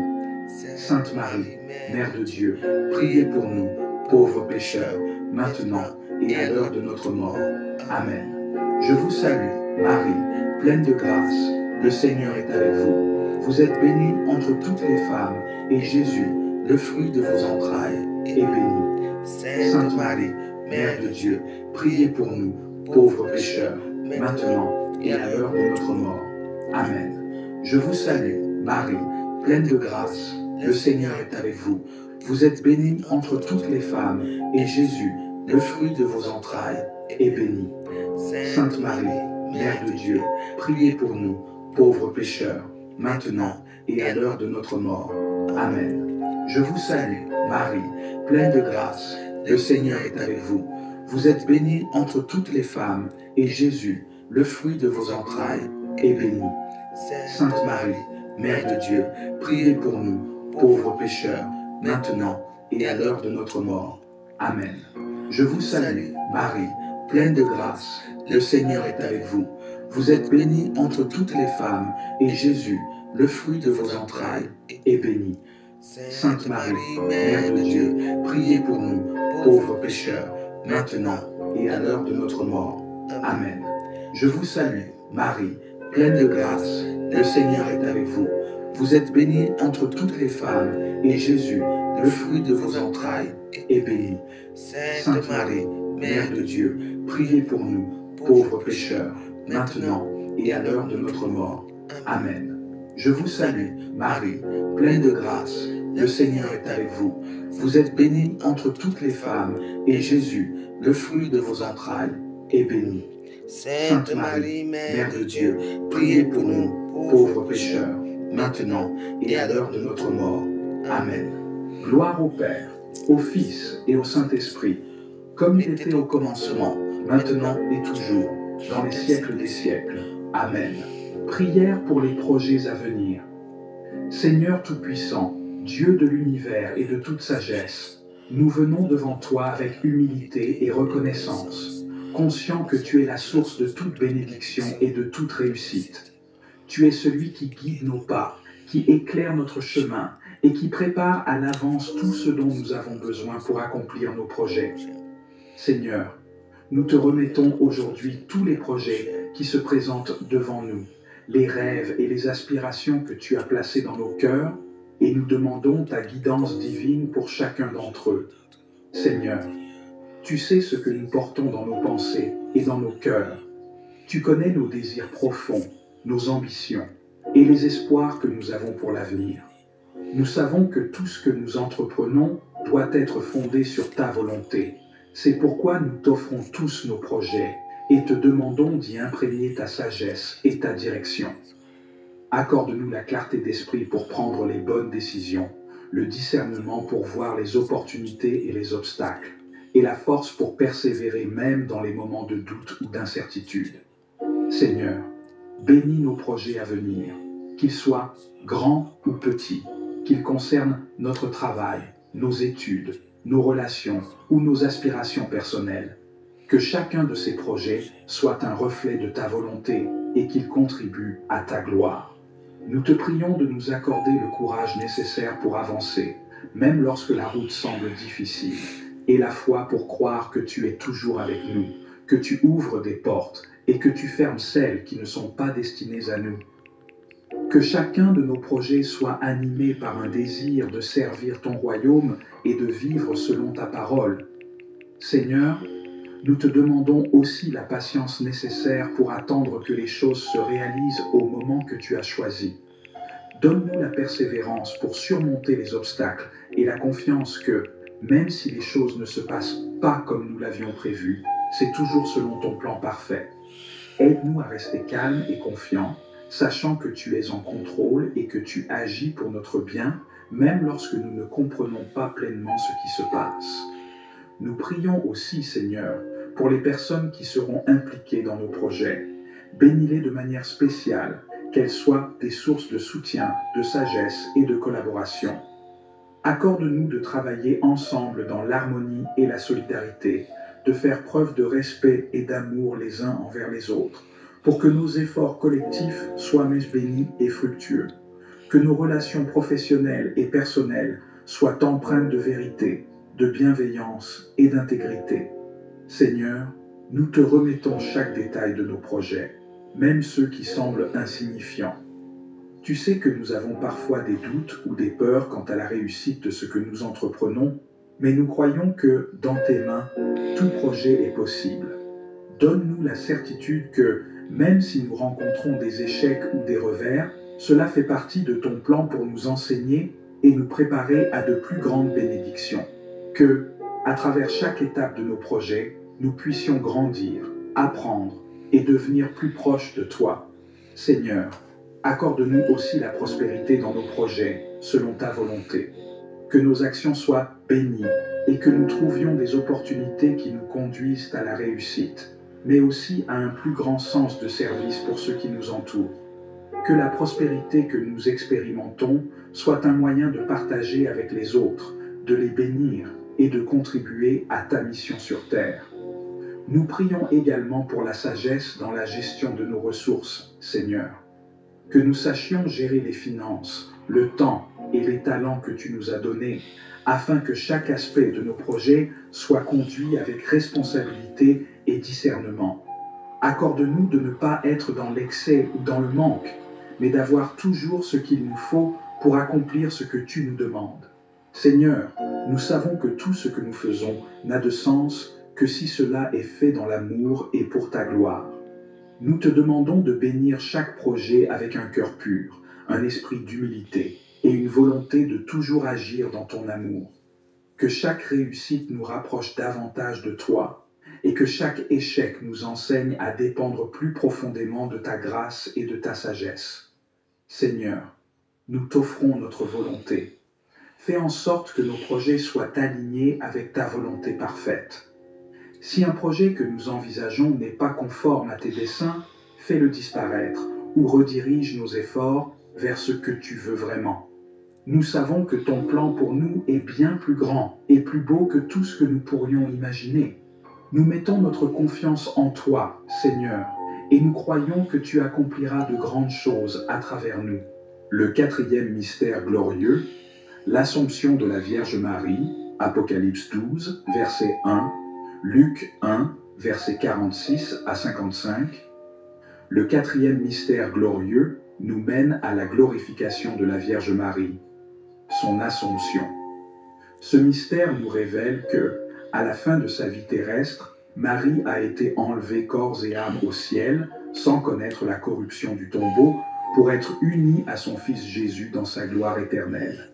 Sainte Marie, Mère de Dieu, priez pour nous, pauvres pécheurs, maintenant et à l'heure de notre mort. Amen. Je vous salue, Marie, pleine de grâce. Le Seigneur est avec vous. Vous êtes bénie entre toutes les femmes, et Jésus, le fruit de vos entrailles, est béni. Sainte Marie, Mère de Dieu, priez pour nous, pauvres pécheurs, maintenant et à l'heure de notre mort. Amen. Je vous salue, Marie, pleine de grâce. Le Seigneur est avec vous. Vous êtes bénie entre toutes les femmes, et Jésus, le fruit de vos entrailles, est béni. Sainte Marie, Mère de Dieu, priez pour nous, pauvres pécheurs, maintenant et à l'heure de notre mort. Amen. Je vous salue, Marie, pleine de grâce. Le Seigneur est avec vous. Vous êtes bénie entre toutes les femmes, et Jésus, le fruit de vos entrailles, est béni. Sainte Marie, Mère de Dieu, priez pour nous, pauvres pécheurs, maintenant et à l'heure de notre mort. Amen. Je vous salue, Marie, pleine de grâce. Le Seigneur est avec vous. Vous êtes bénie entre toutes les femmes, et Jésus, le fruit de vos entrailles, est béni. Sainte Marie, Mère de Dieu, priez pour nous, pauvres pécheurs, maintenant et à l'heure de notre mort. Amen. Je vous salue, Marie, pleine de grâce. Le Seigneur est avec vous. Vous êtes bénie entre toutes les femmes, et Jésus, le fruit de vos entrailles, est béni. Sainte Marie, Mère de Dieu, priez pour nous, pauvres pécheurs, maintenant et à l'heure de notre mort. Amen. Je vous salue, Marie, pleine de grâce. Le Seigneur est avec vous. Vous êtes bénie entre toutes les femmes, et Jésus, le fruit de vos entrailles, est béni. Sainte Marie, Mère de Dieu, priez pour nous, pauvres pécheurs, maintenant et à l'heure de notre mort. Amen. Gloire au Père, au Fils et au Saint-Esprit, comme il était au commencement, maintenant et toujours, dans les siècles des siècles. Amen. Prière pour les projets à venir. Seigneur Tout-Puissant, Dieu de l'univers et de toute sagesse, nous venons devant toi avec humilité et reconnaissance, conscients que tu es la source de toute bénédiction et de toute réussite. Tu es celui qui guide nos pas, qui éclaire notre chemin et qui prépare à l'avance tout ce dont nous avons besoin pour accomplir nos projets. Seigneur, nous te remettons aujourd'hui tous les projets qui se présentent devant nous, les rêves et les aspirations que tu as placés dans nos cœurs, et nous demandons ta guidance divine pour chacun d'entre eux. Seigneur, tu sais ce que nous portons dans nos pensées et dans nos cœurs. Tu connais nos désirs profonds, nos ambitions et les espoirs que nous avons pour l'avenir. Nous savons que tout ce que nous entreprenons doit être fondé sur ta volonté. C'est pourquoi nous t'offrons tous nos projets et te demandons d'y imprégner ta sagesse et ta direction. Accorde-nous la clarté d'esprit pour prendre les bonnes décisions, le discernement pour voir les opportunités et les obstacles, et la force pour persévérer même dans les moments de doute ou d'incertitude. Seigneur, bénis nos projets à venir, qu'ils soient grands ou petits, qu'ils concernent notre travail, nos études, nos relations ou nos aspirations personnelles. Que chacun de ces projets soit un reflet de ta volonté et qu'il contribue à ta gloire. Nous te prions de nous accorder le courage nécessaire pour avancer, même lorsque la route semble difficile, et la foi pour croire que tu es toujours avec nous, que tu ouvres des portes et que tu fermes celles qui ne sont pas destinées à nous. Que chacun de nos projets soit animé par un désir de servir ton royaume et de vivre selon ta parole. Seigneur, nous te demandons aussi la patience nécessaire pour attendre que les choses se réalisent au moment que tu as choisi. Donne-nous la persévérance pour surmonter les obstacles et la confiance que, même si les choses ne se passent pas comme nous l'avions prévu, c'est toujours selon ton plan parfait. Aide-nous à rester calmes et confiants, sachant que tu es en contrôle et que tu agis pour notre bien, même lorsque nous ne comprenons pas pleinement ce qui se passe. Nous prions aussi, Seigneur, pour les personnes qui seront impliquées dans nos projets. Bénis-les de manière spéciale, qu'elles soient des sources de soutien, de sagesse et de collaboration. Accorde-nous de travailler ensemble dans l'harmonie et la solidarité, de faire preuve de respect et d'amour les uns envers les autres, pour que nos efforts collectifs soient bénis et fructueux, que nos relations professionnelles et personnelles soient empreintes de vérité, de bienveillance et d'intégrité. Seigneur, nous te remettons chaque détail de nos projets, même ceux qui semblent insignifiants. Tu sais que nous avons parfois des doutes ou des peurs quant à la réussite de ce que nous entreprenons, mais nous croyons que, dans tes mains, tout projet est possible. Donne-nous la certitude que, même si nous rencontrons des échecs ou des revers, cela fait partie de ton plan pour nous enseigner et nous préparer à de plus grandes bénédictions. Que, à travers chaque étape de nos projets, nous puissions grandir, apprendre et devenir plus proches de toi. Seigneur, accorde-nous aussi la prospérité dans nos projets, selon ta volonté. Que nos actions soient bénies et que nous trouvions des opportunités qui nous conduisent à la réussite, mais aussi à un plus grand sens de service pour ceux qui nous entourent. Que la prospérité que nous expérimentons soit un moyen de partager avec les autres, de les bénir et de contribuer à ta mission sur terre. Nous prions également pour la sagesse dans la gestion de nos ressources, Seigneur. Que nous sachions gérer les finances, le temps et les talents que tu nous as donnés, afin que chaque aspect de nos projets soit conduit avec responsabilité et discernement. Accorde-nous de ne pas être dans l'excès ou dans le manque, mais d'avoir toujours ce qu'il nous faut pour accomplir ce que tu nous demandes. Seigneur, nous savons que tout ce que nous faisons n'a de sens que si cela est fait dans l'amour et pour ta gloire. Nous te demandons de bénir chaque projet avec un cœur pur, un esprit d'humilité et une volonté de toujours agir dans ton amour. Que chaque réussite nous rapproche davantage de toi et que chaque échec nous enseigne à dépendre plus profondément de ta grâce et de ta sagesse. Seigneur, nous t'offrons notre volonté. Fais en sorte que nos projets soient alignés avec ta volonté parfaite. Si un projet que nous envisageons n'est pas conforme à tes desseins, fais-le disparaître ou redirige nos efforts vers ce que tu veux vraiment. Nous savons que ton plan pour nous est bien plus grand et plus beau que tout ce que nous pourrions imaginer. Nous mettons notre confiance en toi, Seigneur, et nous croyons que tu accompliras de grandes choses à travers nous. Le quatrième mystère glorieux, l'Assomption de la Vierge Marie, Apocalypse 12, verset 1, Luc 1, verset 46 à 55. Le quatrième mystère glorieux nous mène à la glorification de la Vierge Marie, son Assomption. Ce mystère nous révèle que, à la fin de sa vie terrestre, Marie a été enlevée corps et âme au ciel, sans connaître la corruption du tombeau, pour être unie à son Fils Jésus dans sa gloire éternelle.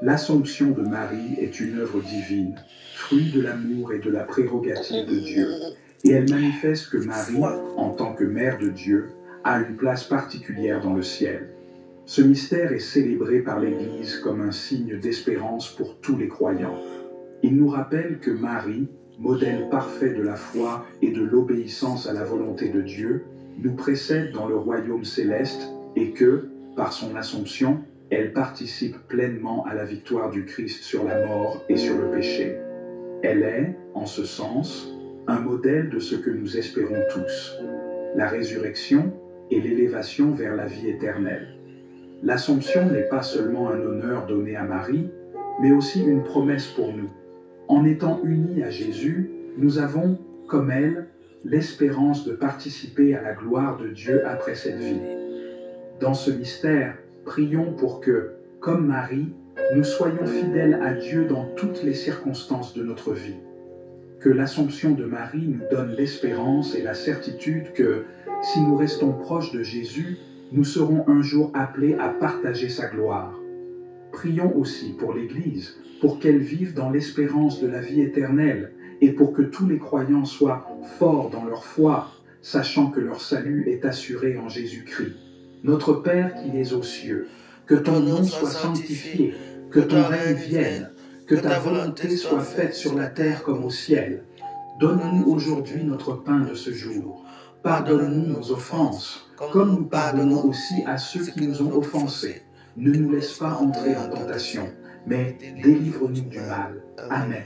L'Assomption de Marie est une œuvre divine, fruit de l'amour et de la prérogative de Dieu, et elle manifeste que Marie, en tant que Mère de Dieu, a une place particulière dans le ciel. Ce mystère est célébré par l'Église comme un signe d'espérance pour tous les croyants. Il nous rappelle que Marie, modèle parfait de la foi et de l'obéissance à la volonté de Dieu, nous précède dans le royaume céleste et que, par son Assomption, elle participe pleinement à la victoire du Christ sur la mort et sur le péché. Elle est, en ce sens, un modèle de ce que nous espérons tous, la résurrection et l'élévation vers la vie éternelle. L'Assomption n'est pas seulement un honneur donné à Marie, mais aussi une promesse pour nous. En étant unis à Jésus, nous avons, comme elle, l'espérance de participer à la gloire de Dieu après cette vie. Dans ce mystère, prions pour que, comme Marie, nous soyons fidèles à Dieu dans toutes les circonstances de notre vie. Que l'Assomption de Marie nous donne l'espérance et la certitude que, si nous restons proches de Jésus, nous serons un jour appelés à partager sa gloire. Prions aussi pour l'Église, pour qu'elle vive dans l'espérance de la vie éternelle et pour que tous les croyants soient forts dans leur foi, sachant que leur salut est assuré en Jésus-Christ. Notre Père qui es aux cieux, que ton nom soit sanctifié, que ton règne vienne, que ta volonté soit faite sur la terre comme au ciel. Donne-nous aujourd'hui notre pain de ce jour. Pardonne-nous nos offenses, comme nous pardonnons aussi à ceux qui nous ont offensés. Ne nous laisse pas entrer en tentation, mais délivre-nous du mal. Amen.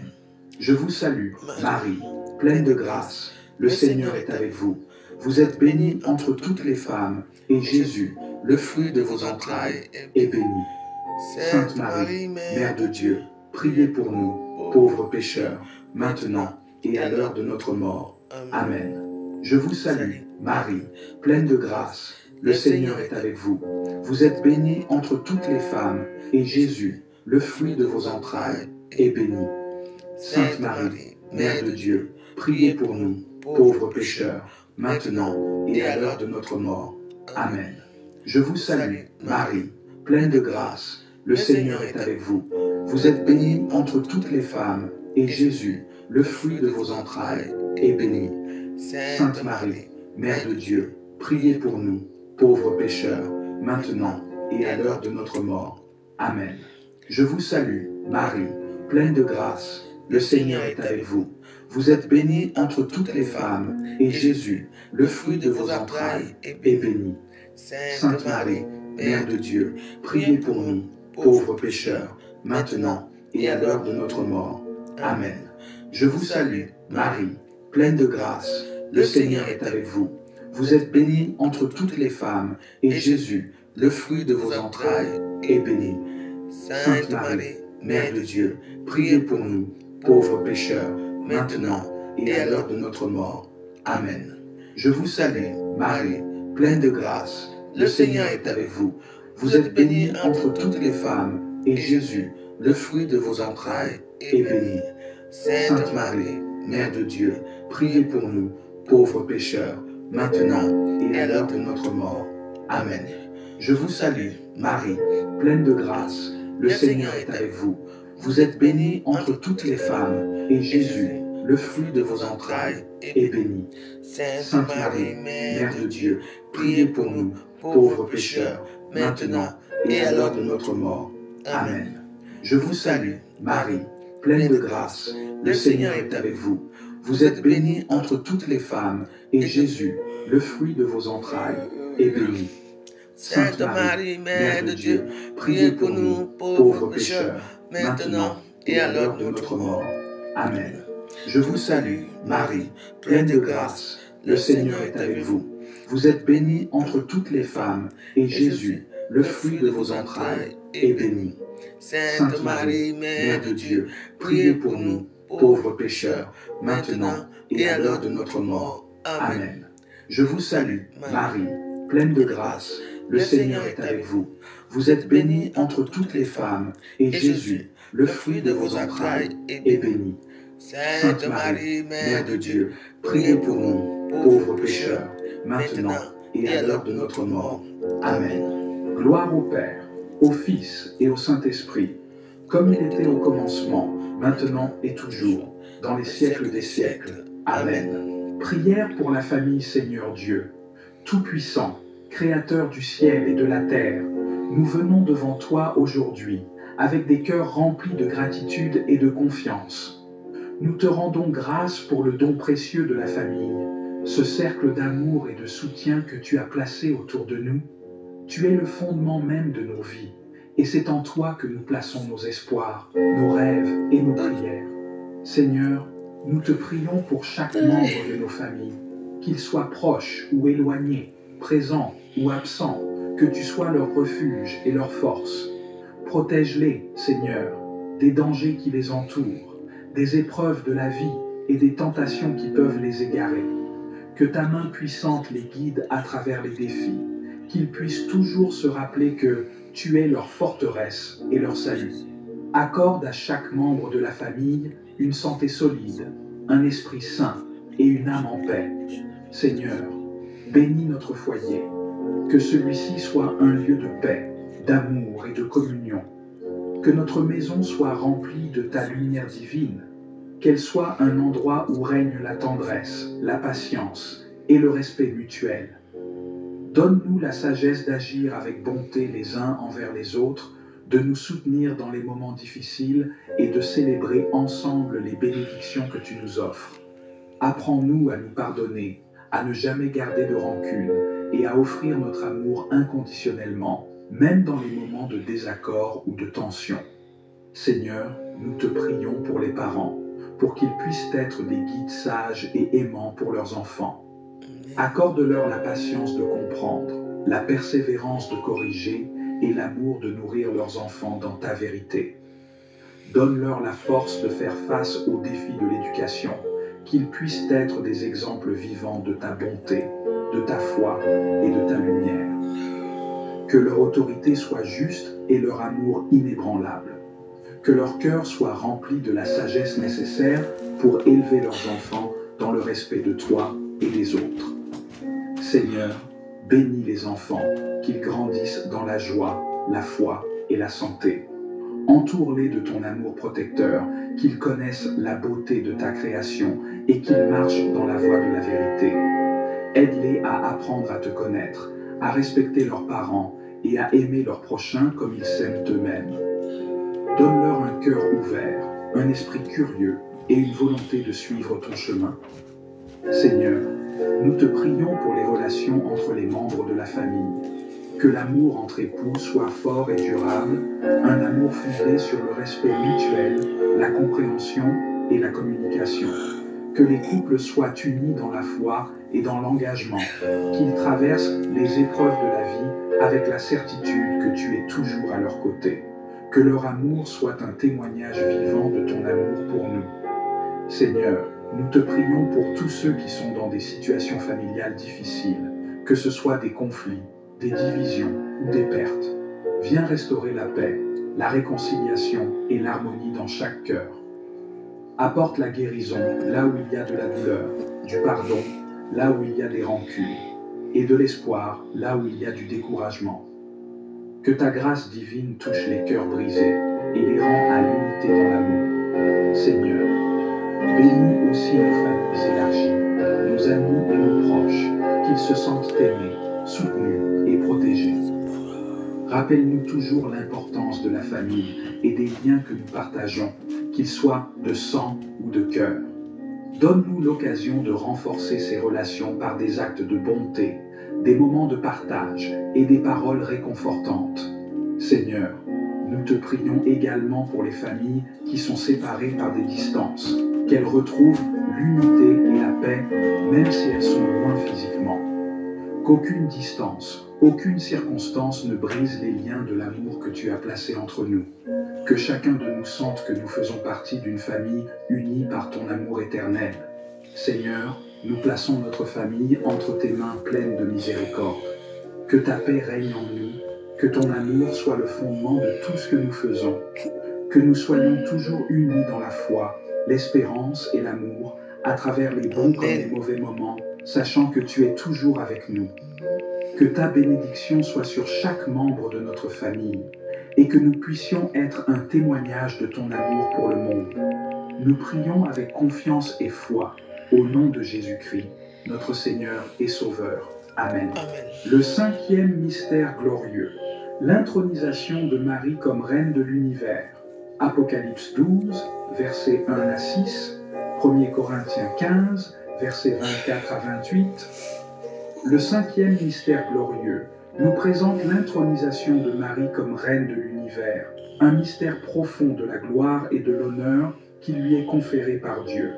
Je vous salue, Marie, pleine de grâce. Le Seigneur est avec vous. Vous êtes bénie entre toutes les femmes, et Jésus, le fruit de vos entrailles, est béni. Sainte Marie, Mère de Dieu, priez pour nous, pauvres pécheurs, maintenant et à l'heure de notre mort. Amen. Je vous salue, Marie, pleine de grâce. Le Seigneur est avec vous. Vous êtes bénie entre toutes les femmes, et Jésus, le fruit de vos entrailles, est béni. Sainte Marie, Mère de Dieu, priez pour nous, pauvres pécheurs, maintenant et à l'heure de notre mort. Amen. Je vous salue, Marie, pleine de grâce. Le Seigneur est avec vous. Vous êtes bénie entre toutes les femmes, et Jésus, le fruit de vos entrailles, est béni. Sainte Marie, Mère de Dieu, priez pour nous, pauvres pécheurs, maintenant et à l'heure de notre mort. Amen. Je vous salue, Marie, pleine de grâce. Le Seigneur est avec vous. Vous êtes bénie entre toutes les femmes, et Jésus, le fruit de vos entrailles, est béni. Sainte Marie, Mère de Dieu, priez pour nous, pauvres pécheurs, maintenant et à l'heure de notre mort. Amen. Je vous salue, Marie, pleine de grâce. Le Seigneur est avec vous. Vous êtes bénie entre toutes les femmes, et Jésus, le fruit de vos entrailles, est béni. Sainte Marie, Mère de Dieu, priez pour nous, pauvres pécheurs, maintenant et à l'heure de notre mort. Amen. Je vous salue, Marie, pleine de grâce. Le Seigneur est avec vous. Vous êtes bénie entre toutes les femmes, et Jésus, le fruit de vos entrailles, est béni. Sainte Marie, Mère de Dieu, priez pour nous, pauvres pécheurs, maintenant et à l'heure de notre mort. Amen. Je vous salue, Marie, pleine de grâce. Le Seigneur est avec vous. Vous êtes bénie entre toutes les femmes, et Jésus, le fruit de vos entrailles, est béni. Sainte Marie, Mère de Dieu, priez pour nous, pauvres pécheurs, maintenant et à l'heure de notre mort. Amen. Je vous salue, Marie, pleine de grâce. Le Seigneur est avec vous. Vous êtes bénie entre toutes les femmes, et Jésus, le fruit de vos entrailles, est béni. Sainte Marie, Mère de Dieu, priez pour nous, pauvres pécheurs, maintenant et à l'heure de notre mort. Amen. Je vous salue, Marie, pleine de grâce. Le Seigneur est avec vous. Vous êtes bénie entre toutes les femmes, et Jésus, le fruit de vos entrailles, est béni. Sainte Marie, Mère de Dieu, priez pour nous, pauvres pécheurs, maintenant et à l'heure de notre mort. Amen. Je vous salue, Marie, pleine de grâce. Le Seigneur est avec vous. Vous êtes bénie entre toutes les femmes, et Jésus, le fruit de vos entrailles, est béni. Sainte Marie, Mère de Dieu, priez pour nous, pauvres pécheurs, maintenant et à l'heure de notre mort. Amen. Gloire au Père, au Fils et au Saint-Esprit, comme il était au commencement, maintenant et toujours, dans les siècles des siècles. Amen. Prière pour la famille Seigneur Dieu, Tout-Puissant, Créateur du ciel et de la terre. Nous venons devant toi aujourd'hui, avec des cœurs remplis de gratitude et de confiance. Nous te rendons grâce pour le don précieux de la famille, ce cercle d'amour et de soutien que tu as placé autour de nous. Tu es le fondement même de nos vies, et c'est en toi que nous plaçons nos espoirs, nos rêves et nos prières. Seigneur, nous te prions pour chaque membre de nos familles, qu'ils soient proches ou éloignés, présents ou absents, que tu sois leur refuge et leur force. Protège-les, Seigneur, des dangers qui les entourent, des épreuves de la vie et des tentations qui peuvent les égarer. Que ta main puissante les guide à travers les défis, qu'ils puissent toujours se rappeler que tu es leur forteresse et leur salut. Accorde à chaque membre de la famille une santé solide, un esprit sain et une âme en paix. Seigneur, bénis notre foyer, que celui-ci soit un lieu de paix, d'amour et de communion. Que notre maison soit remplie de ta lumière divine, qu'elle soit un endroit où règne la tendresse, la patience et le respect mutuel. Donne-nous la sagesse d'agir avec bonté les uns envers les autres, de nous soutenir dans les moments difficiles et de célébrer ensemble les bénédictions que tu nous offres. Apprends-nous à nous pardonner, à ne jamais garder de rancune et à offrir notre amour inconditionnellement, même dans les moments de désaccord ou de tension. Seigneur, nous te prions pour les parents, pour qu'ils puissent être des guides sages et aimants pour leurs enfants. Accorde-leur la patience de comprendre, la persévérance de corriger et l'amour de nourrir leurs enfants dans ta vérité. Donne-leur la force de faire face aux défis de l'éducation, qu'ils puissent être des exemples vivants de ta bonté, de ta foi et de ta lumière. Que leur autorité soit juste et leur amour inébranlable. Que leur cœur soit rempli de la sagesse nécessaire pour élever leurs enfants dans le respect de toi et des autres. Seigneur, bénis les enfants, qu'ils grandissent dans la joie, la foi et la santé. Entoure-les de ton amour protecteur, qu'ils connaissent la beauté de ta création et qu'ils marchent dans la voie de la vérité. Aide-les à apprendre à te connaître, à respecter leurs parents et à aimer leurs prochains comme ils s'aiment eux-mêmes. Donne-leur un cœur ouvert, un esprit curieux et une volonté de suivre ton chemin. Seigneur, nous te prions pour les relations entre les membres de la famille. Que l'amour entre époux soit fort et durable, un amour fondé sur le respect mutuel, la compréhension et la communication. Que les couples soient unis dans la foi et dans l'engagement, qu'ils traversent les épreuves de la vie avec la certitude que tu es toujours à leur côté. Que leur amour soit un témoignage vivant de ton amour pour nous. Seigneur, nous te prions pour tous ceux qui sont dans des situations familiales difficiles, que ce soit des conflits, des divisions ou des pertes. Viens restaurer la paix, la réconciliation et l'harmonie dans chaque cœur. Apporte la guérison là où il y a de la douleur, du pardon là où il y a des rancunes, et de l'espoir là où il y a du découragement. Que ta grâce divine touche les cœurs brisés et les rend à l'unité dans l'amour. Seigneur, bénis aussi nos familles élargies, nos amis et nos proches, qu'ils se sentent aimés, soutenus et protégés. Rappelle-nous toujours l'importance de la famille et des liens que nous partageons, qu'ils soient de sang ou de cœur. Donne-nous l'occasion de renforcer ces relations par des actes de bonté, des moments de partage et des paroles réconfortantes. Seigneur, nous te prions également pour les familles qui sont séparées par des distances, qu'elles retrouvent l'unité et la paix, même si elles sont loin physiquement. Qu'aucune distance, aucune circonstance ne brise les liens de l'amour que tu as placé entre nous. Que chacun de nous sente que nous faisons partie d'une famille unie par ton amour éternel. Seigneur, nous plaçons notre famille entre tes mains pleines de miséricorde. Que ta paix règne en nous, que ton amour soit le fondement de tout ce que nous faisons. Que nous soyons toujours unis dans la foi, l'espérance et l'amour, à travers les bons comme les mauvais moments, sachant que tu es toujours avec nous. Que ta bénédiction soit sur chaque membre de notre famille et que nous puissions être un témoignage de ton amour pour le monde. Nous prions avec confiance et foi, au nom de Jésus-Christ, notre Seigneur et Sauveur. Amen. Le 5e mystère glorieux, l'intronisation de Marie comme reine de l'univers. Apocalypse 12, versets 1 à 6, 1 Corinthiens 15, versets 24 à 28. Le 5e mystère glorieux nous présente l'intronisation de Marie comme reine de l'univers, un mystère profond de la gloire et de l'honneur qui lui est conféré par Dieu.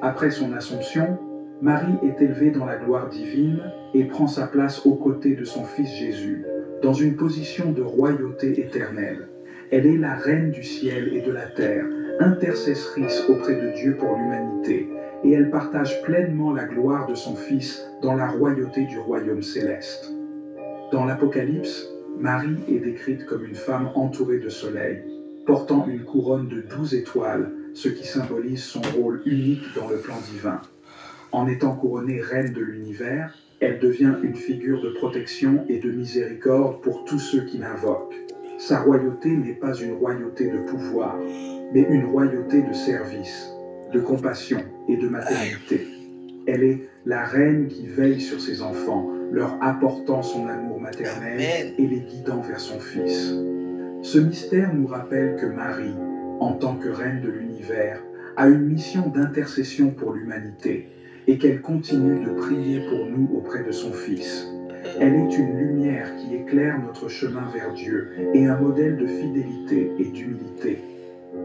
Après son Assomption, Marie est élevée dans la gloire divine et prend sa place aux côtés de son Fils Jésus, dans une position de royauté éternelle. Elle est la reine du ciel et de la terre, intercessrice auprès de Dieu pour l'humanité, et elle partage pleinement la gloire de son Fils dans la royauté du royaume céleste. Dans l'Apocalypse, Marie est décrite comme une femme entourée de soleil, portant une couronne de 12 étoiles, ce qui symbolise son rôle unique dans le plan divin. En étant couronnée reine de l'univers, elle devient une figure de protection et de miséricorde pour tous ceux qui l'invoquent. Sa royauté n'est pas une royauté de pouvoir, mais une royauté de service, de compassion et de maternité. Elle est la reine qui veille sur ses enfants, leur apportant son amour maternel et les guidant vers son Fils. Ce mystère nous rappelle que Marie, en tant que reine de l'univers, a une mission d'intercession pour l'humanité et qu'elle continue de prier pour nous auprès de son Fils. Elle est une lumière qui éclaire notre chemin vers Dieu et un modèle de fidélité et d'humilité.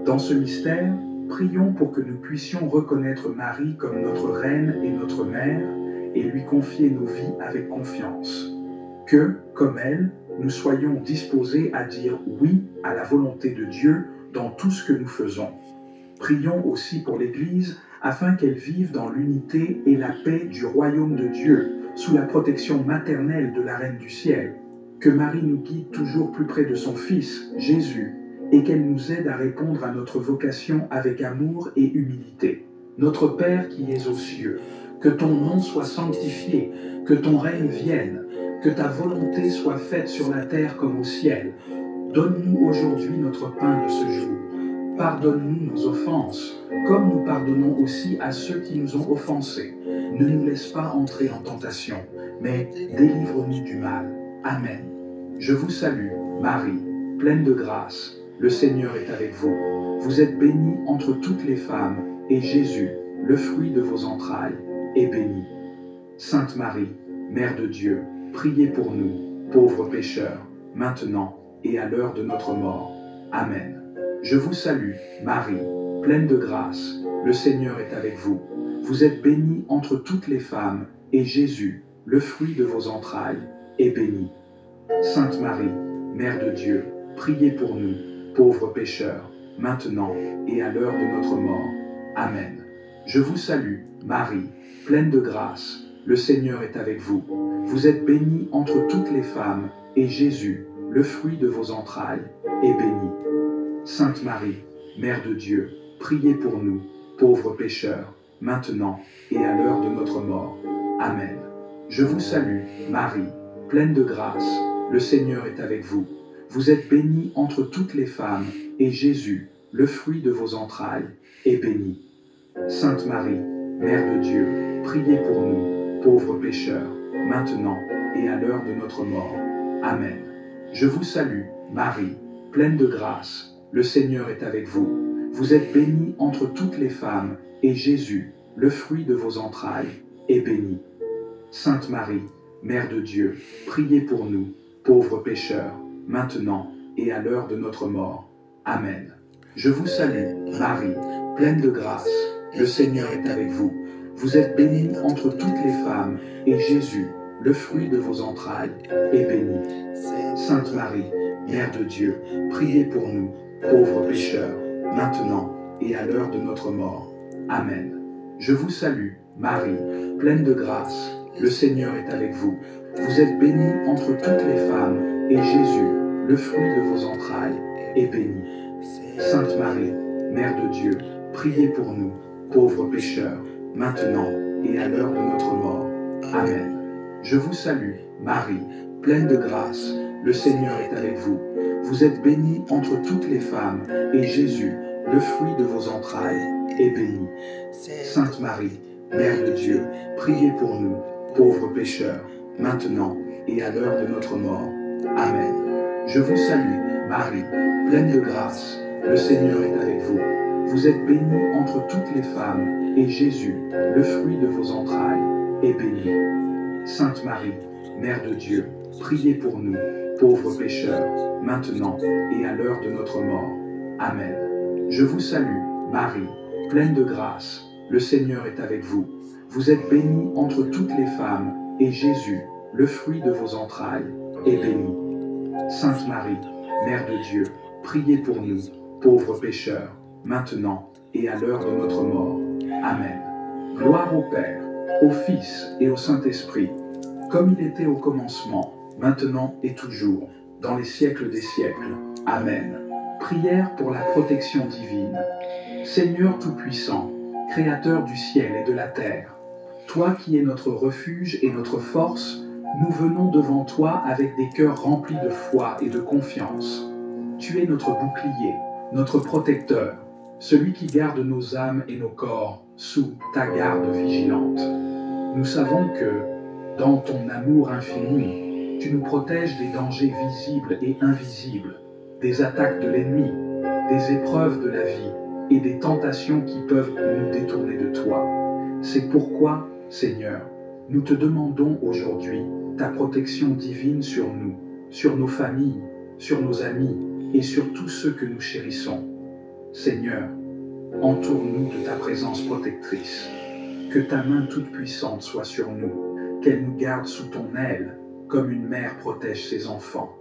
Dans ce mystère, prions pour que nous puissions reconnaître Marie comme notre reine et notre mère et lui confier nos vies avec confiance. Que, comme elle, nous soyons disposés à dire oui à la volonté de Dieu dans tout ce que nous faisons. Prions aussi pour l'Église afin qu'elle vive dans l'unité et la paix du royaume de Dieu, sous la protection maternelle de la Reine du Ciel. Que Marie nous guide toujours plus près de son Fils, Jésus, et qu'elle nous aide à répondre à notre vocation avec amour et humilité. Notre Père qui es aux cieux, que ton nom soit sanctifié, que ton règne vienne, que ta volonté soit faite sur la terre comme au ciel. Donne-nous aujourd'hui notre pain de ce jour. Pardonne-nous nos offenses, comme nous pardonnons aussi à ceux qui nous ont offensés. Ne nous laisse pas entrer en tentation, mais délivre-nous du mal. Amen. Je vous salue, Marie, pleine de grâce. Le Seigneur est avec vous. Vous êtes bénie entre toutes les femmes, et Jésus, le fruit de vos entrailles, est béni. Sainte Marie, Mère de Dieu, priez pour nous, pauvres pécheurs, maintenant et à l'heure de notre mort. Amen. Je vous salue, Marie, pleine de grâce. Le Seigneur est avec vous. Vous êtes bénie entre toutes les femmes, et Jésus, le fruit de vos entrailles, est béni. Sainte Marie, Mère de Dieu, priez pour nous, pauvres pécheurs, maintenant et à l'heure de notre mort. Amen. Je vous salue, Marie, pleine de grâce. Le Seigneur est avec vous. Vous êtes bénie entre toutes les femmes, et Jésus, le fruit de vos entrailles, est béni. Sainte Marie, Mère de Dieu, priez pour nous, pauvres pécheurs, maintenant et à l'heure de notre mort. Amen. Je vous salue, Marie, pleine de grâce. Le Seigneur est avec vous. Vous êtes bénie entre toutes les femmes, et Jésus, le fruit de vos entrailles, est béni. Sainte Marie, Mère de Dieu, priez pour nous, pauvres pécheurs, maintenant et à l'heure de notre mort. Amen. Je vous salue, Marie, pleine de grâce. Le Seigneur est avec vous. Vous êtes bénie entre toutes les femmes, et Jésus, le fruit de vos entrailles, est béni. Sainte Marie, Mère de Dieu, priez pour nous, pauvres pécheurs, maintenant et à l'heure de notre mort. Amen. Je vous salue, Marie, pleine de grâce. Le Seigneur est avec vous. Vous êtes bénie entre toutes les femmes, et Jésus, le fruit de vos entrailles, est béni. Sainte Marie, Mère de Dieu, priez pour nous, pauvres pécheurs, maintenant et à l'heure de notre mort. Amen. Je vous salue, Marie, pleine de grâce. Le Seigneur est avec vous. Vous êtes bénie entre toutes les femmes, et Jésus, le fruit de vos entrailles, est béni. Sainte Marie, Mère de Dieu, priez pour nous, pauvres pécheurs, maintenant et à l'heure de notre mort. Amen. Je vous salue, Marie, pleine de grâce. Le Seigneur est avec vous. Vous êtes bénie entre toutes les femmes, et Jésus, le fruit de vos entrailles, est béni. Sainte Marie, Mère de Dieu, priez pour nous, pauvres pécheurs, maintenant et à l'heure de notre mort. Amen. Je vous salue, Marie, pleine de grâce. Le Seigneur est avec vous. Vous êtes bénie entre toutes les femmes, et Jésus, le fruit de vos entrailles, est béni. Sainte Marie, Mère de Dieu, priez pour nous, pauvres pécheurs, maintenant et à l'heure de notre mort. Amen. Je vous salue, Marie, pleine de grâce. Le Seigneur est avec vous. Vous êtes bénie entre toutes les femmes, et Jésus, le fruit de vos entrailles, est béni. Sainte Marie, Mère de Dieu, priez pour nous, pauvres pécheurs, maintenant et à l'heure de notre mort. Amen. Gloire au Père, au Fils et au Saint-Esprit, comme il était au commencement, maintenant et toujours, dans les siècles des siècles. Amen. Prière pour la protection divine. Seigneur Tout-Puissant, Créateur du ciel et de la terre, toi qui es notre refuge et notre force, nous venons devant toi avec des cœurs remplis de foi et de confiance. Tu es notre bouclier, notre protecteur, celui qui garde nos âmes et nos corps sous ta garde vigilante. Nous savons que, dans ton amour infini, tu nous protèges des dangers visibles et invisibles, des attaques de l'ennemi, des épreuves de la vie et des tentations qui peuvent nous détourner de toi. C'est pourquoi, Seigneur, nous te demandons aujourd'hui ta protection divine sur nous, sur nos familles, sur nos amis et sur tous ceux que nous chérissons. Seigneur, entoure-nous de ta présence protectrice. Que ta main toute puissante soit sur nous, qu'elle nous garde sous ton aile, comme une mère protège ses enfants.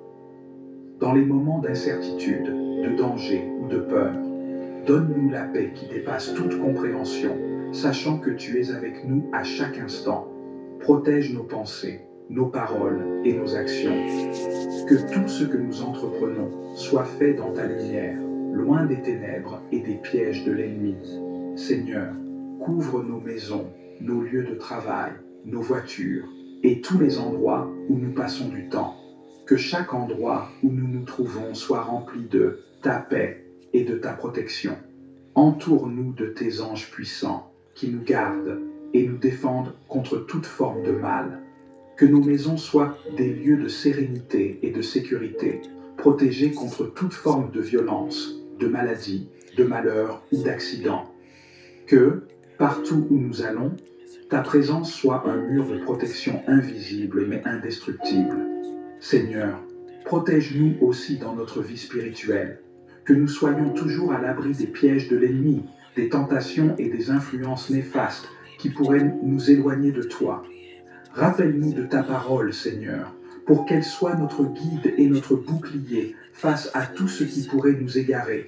Dans les moments d'incertitude, de danger ou de peur, donne-nous la paix qui dépasse toute compréhension, sachant que tu es avec nous à chaque instant. Protège nos pensées, nos paroles et nos actions. Que tout ce que nous entreprenons soit fait dans ta lumière, loin des ténèbres et des pièges de l'ennemi. Seigneur, couvre nos maisons, nos lieux de travail, nos voitures et tous les endroits où nous passons du temps. Que chaque endroit où nous nous trouvons soit rempli de ta paix et de ta protection. Entoure-nous de tes anges puissants qui nous gardent et nous défendent contre toute forme de mal. Que nos maisons soient des lieux de sérénité et de sécurité, protégés contre toute forme de violence, de maladie, de malheur ou d'accident. Que, partout où nous allons, ta présence soit un mur de protection invisible mais indestructible. Seigneur, protège-nous aussi dans notre vie spirituelle, que nous soyons toujours à l'abri des pièges de l'ennemi, des tentations et des influences néfastes qui pourraient nous éloigner de toi. Rappelle-nous de ta parole, Seigneur, pour qu'elle soit notre guide et notre bouclier face à tout ce qui pourrait nous égarer.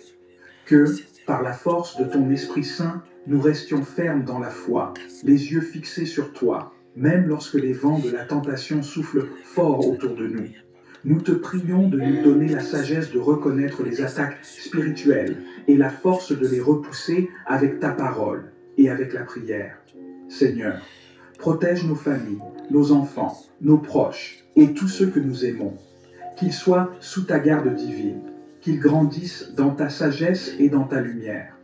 Que, par la force de ton Esprit Saint, nous restions fermes dans la foi, les yeux fixés sur toi, même lorsque les vents de la tentation soufflent fort autour de nous. Nous te prions de nous donner la sagesse de reconnaître les attaques spirituelles et la force de les repousser avec ta parole et avec la prière. Seigneur, protège nos familles, nos enfants, nos proches et tous ceux que nous aimons. Qu'ils soient sous ta garde divine, qu'ils grandissent dans ta sagesse et dans ta lumière.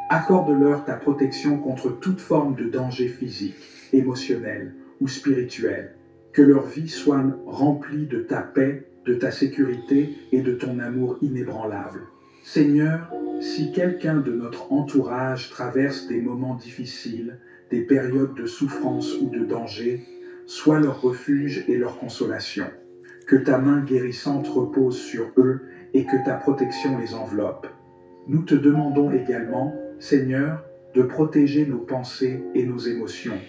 Accorde-leur ta protection contre toute forme de danger physique, émotionnel ou spirituel. Que leur vie soit remplie de ta paix, de ta sécurité et de ton amour inébranlable. Seigneur, si quelqu'un de notre entourage traverse des moments difficiles, des périodes de souffrance ou de danger, sois leur refuge et leur consolation. Que ta main guérissante repose sur eux et que ta protection les enveloppe. Nous te demandons également, Seigneur, de protéger nos pensées et nos émotions.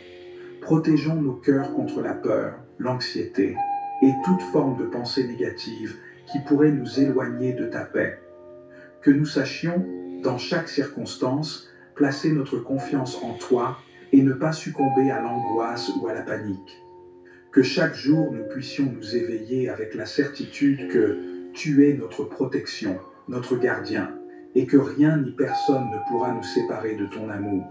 Protégeons nos cœurs contre la peur, l'anxiété et toute forme de pensée négative qui pourrait nous éloigner de ta paix. Que nous sachions, dans chaque circonstance, placer notre confiance en toi et ne pas succomber à l'angoisse ou à la panique. Que chaque jour nous puissions nous éveiller avec la certitude que tu es notre protection, notre gardien, et que rien ni personne ne pourra nous séparer de ton amour.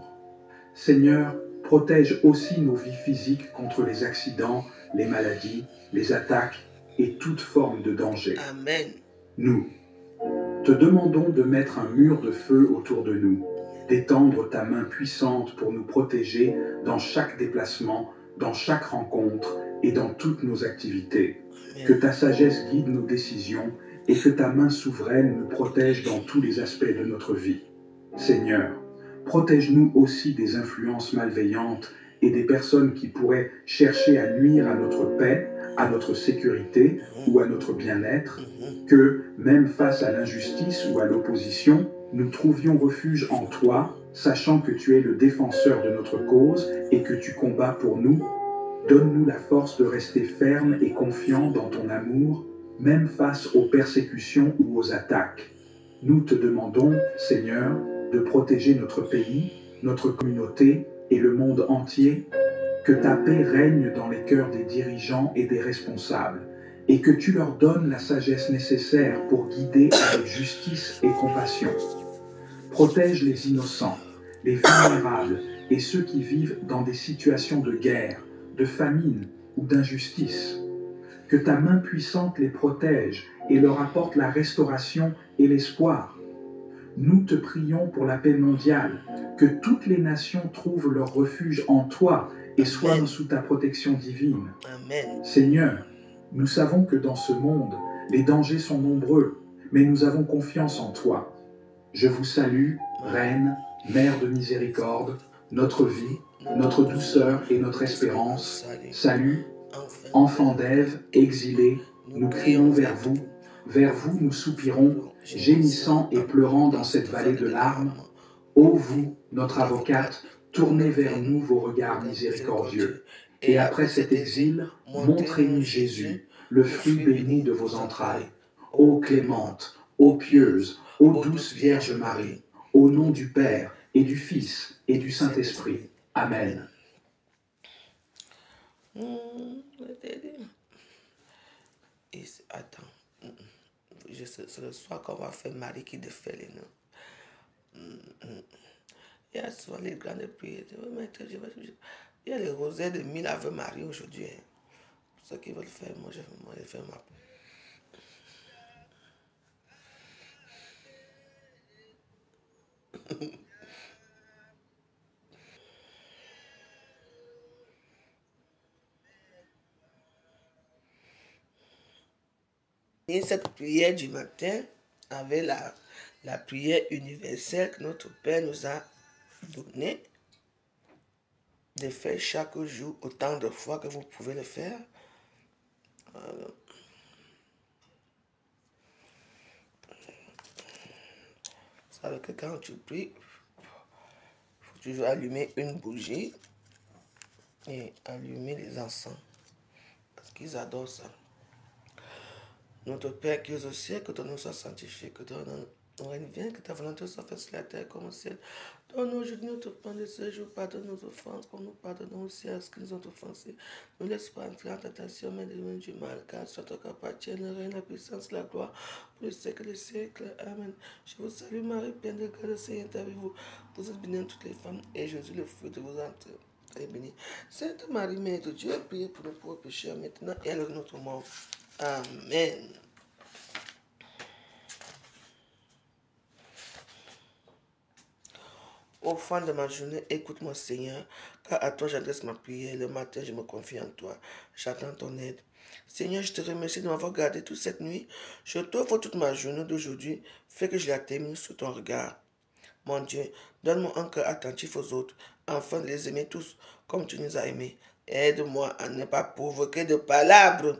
Seigneur, protège aussi nos vies physiques contre les accidents, les maladies, les attaques et toute forme de danger. Amen. Nous te demandons de mettre un mur de feu autour de nous, d'étendre ta main puissante pour nous protéger dans chaque déplacement, dans chaque rencontre et dans toutes nos activités. Que ta sagesse guide nos décisions et que ta main souveraine nous protège dans tous les aspects de notre vie. Seigneur, protège-nous aussi des influences malveillantes et des personnes qui pourraient chercher à nuire à notre paix, à notre sécurité ou à notre bien-être, que, même face à l'injustice ou à l'opposition, nous trouvions refuge en toi, sachant que tu es le défenseur de notre cause et que tu combats pour nous. Donne-nous la force de rester ferme et confiant dans ton amour, même face aux persécutions ou aux attaques. Nous te demandons, Seigneur, de protéger notre pays, notre communauté et le monde entier. Que ta paix règne dans les cœurs des dirigeants et des responsables, et que tu leur donnes la sagesse nécessaire pour guider avec justice et compassion. Protège les innocents, les vulnérables et ceux qui vivent dans des situations de guerre, de famine ou d'injustice. Que ta main puissante les protège et leur apporte la restauration et l'espoir. Nous te prions pour la paix mondiale, que toutes les nations trouvent leur refuge en toi et soient sous ta protection divine. Amen. Seigneur, nous savons que dans ce monde, les dangers sont nombreux, mais nous avons confiance en toi. Je vous salue, Reine, Mère de miséricorde, notre vie, notre douceur et notre espérance. Salut, enfants d'Ève, exilés, nous crions vers vous nous soupirons, gémissant et pleurant dans cette vallée de larmes. Ô vous, notre avocate, tournez vers nous vos regards miséricordieux. Et après cet exil, montrez-nous Jésus, le fruit béni de vos entrailles. Ô clémente, ô pieuse, ô douce Vierge Marie, au nom du Père et du Fils et du Saint-Esprit. Amen. Attends, c'est le soir qu'on va faire Marie qui défait les noms. Il y a souvent les grandes prières. Il y a les rosaires de 1000 Ave Marie aujourd'hui. Pour ceux qui veulent faire, moi je vais faire ma. Et cette prière du matin avec la prière universelle que notre Père nous a donnée, de faire chaque jour autant de fois que vous pouvez le faire. Voilà. Vous savez que quand tu pries, il faut toujours allumer une bougie et allumer les encens. Parce qu'ils adorent ça. Notre Père qui es au ciel, que ton nom soit sanctifié, que ton règne vienne, que ta volonté soit faite sur la terre comme au ciel. Donne-nous aujourd'hui notre pain de ce jour, pardonne nos offenses, comme nous pardonnons aussi à ceux qui nous ont offensés. Ne laisse pas entrer en tentation, mais délivre-nous du mal, car soit toi qu'appartient le règne, la puissance, la gloire, pour les siècles des siècles. Amen. Je vous salue Marie, pleine de grâce, le Seigneur est avec vous. Vous êtes bénie entre toutes les femmes, et Jésus, le fruit de vos entrailles, est béni. Sainte Marie, Mère de Dieu, priez pour nos pauvres pécheurs, maintenant et à l'heure de notre mort. Amen. Au fin de ma journée, écoute-moi Seigneur, car à toi j'adresse ma prière. Le matin, je me confie en toi. J'attends ton aide. Seigneur, je te remercie de m'avoir gardé toute cette nuit. Je t'offre toute ma journée d'aujourd'hui. Fais que je la termine sous ton regard. Mon Dieu, donne-moi un cœur attentif aux autres, afin de les aimer tous comme tu nous as aimés. Aide-moi à ne pas provoquer de palabres,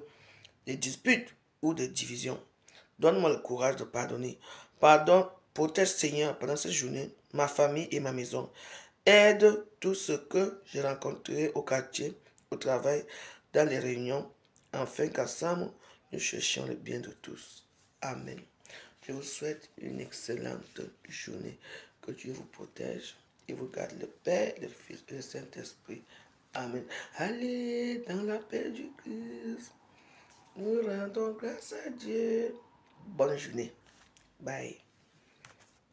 de disputes ou de divisions. Donne-moi le courage de pardonner. Pardonne, protège Seigneur pendant cette journée, ma famille et ma maison. Aide tout ce que j'ai rencontré au quartier, au travail, dans les réunions, afin qu'ensemble, nous cherchions le bien de tous. Amen. Je vous souhaite une excellente journée. Que Dieu vous protège et vous garde le Père, le Fils et le Saint-Esprit. Amen. Allez dans la paix du Christ. Nous rendons grâce à Dieu. Bonne journée. Bye.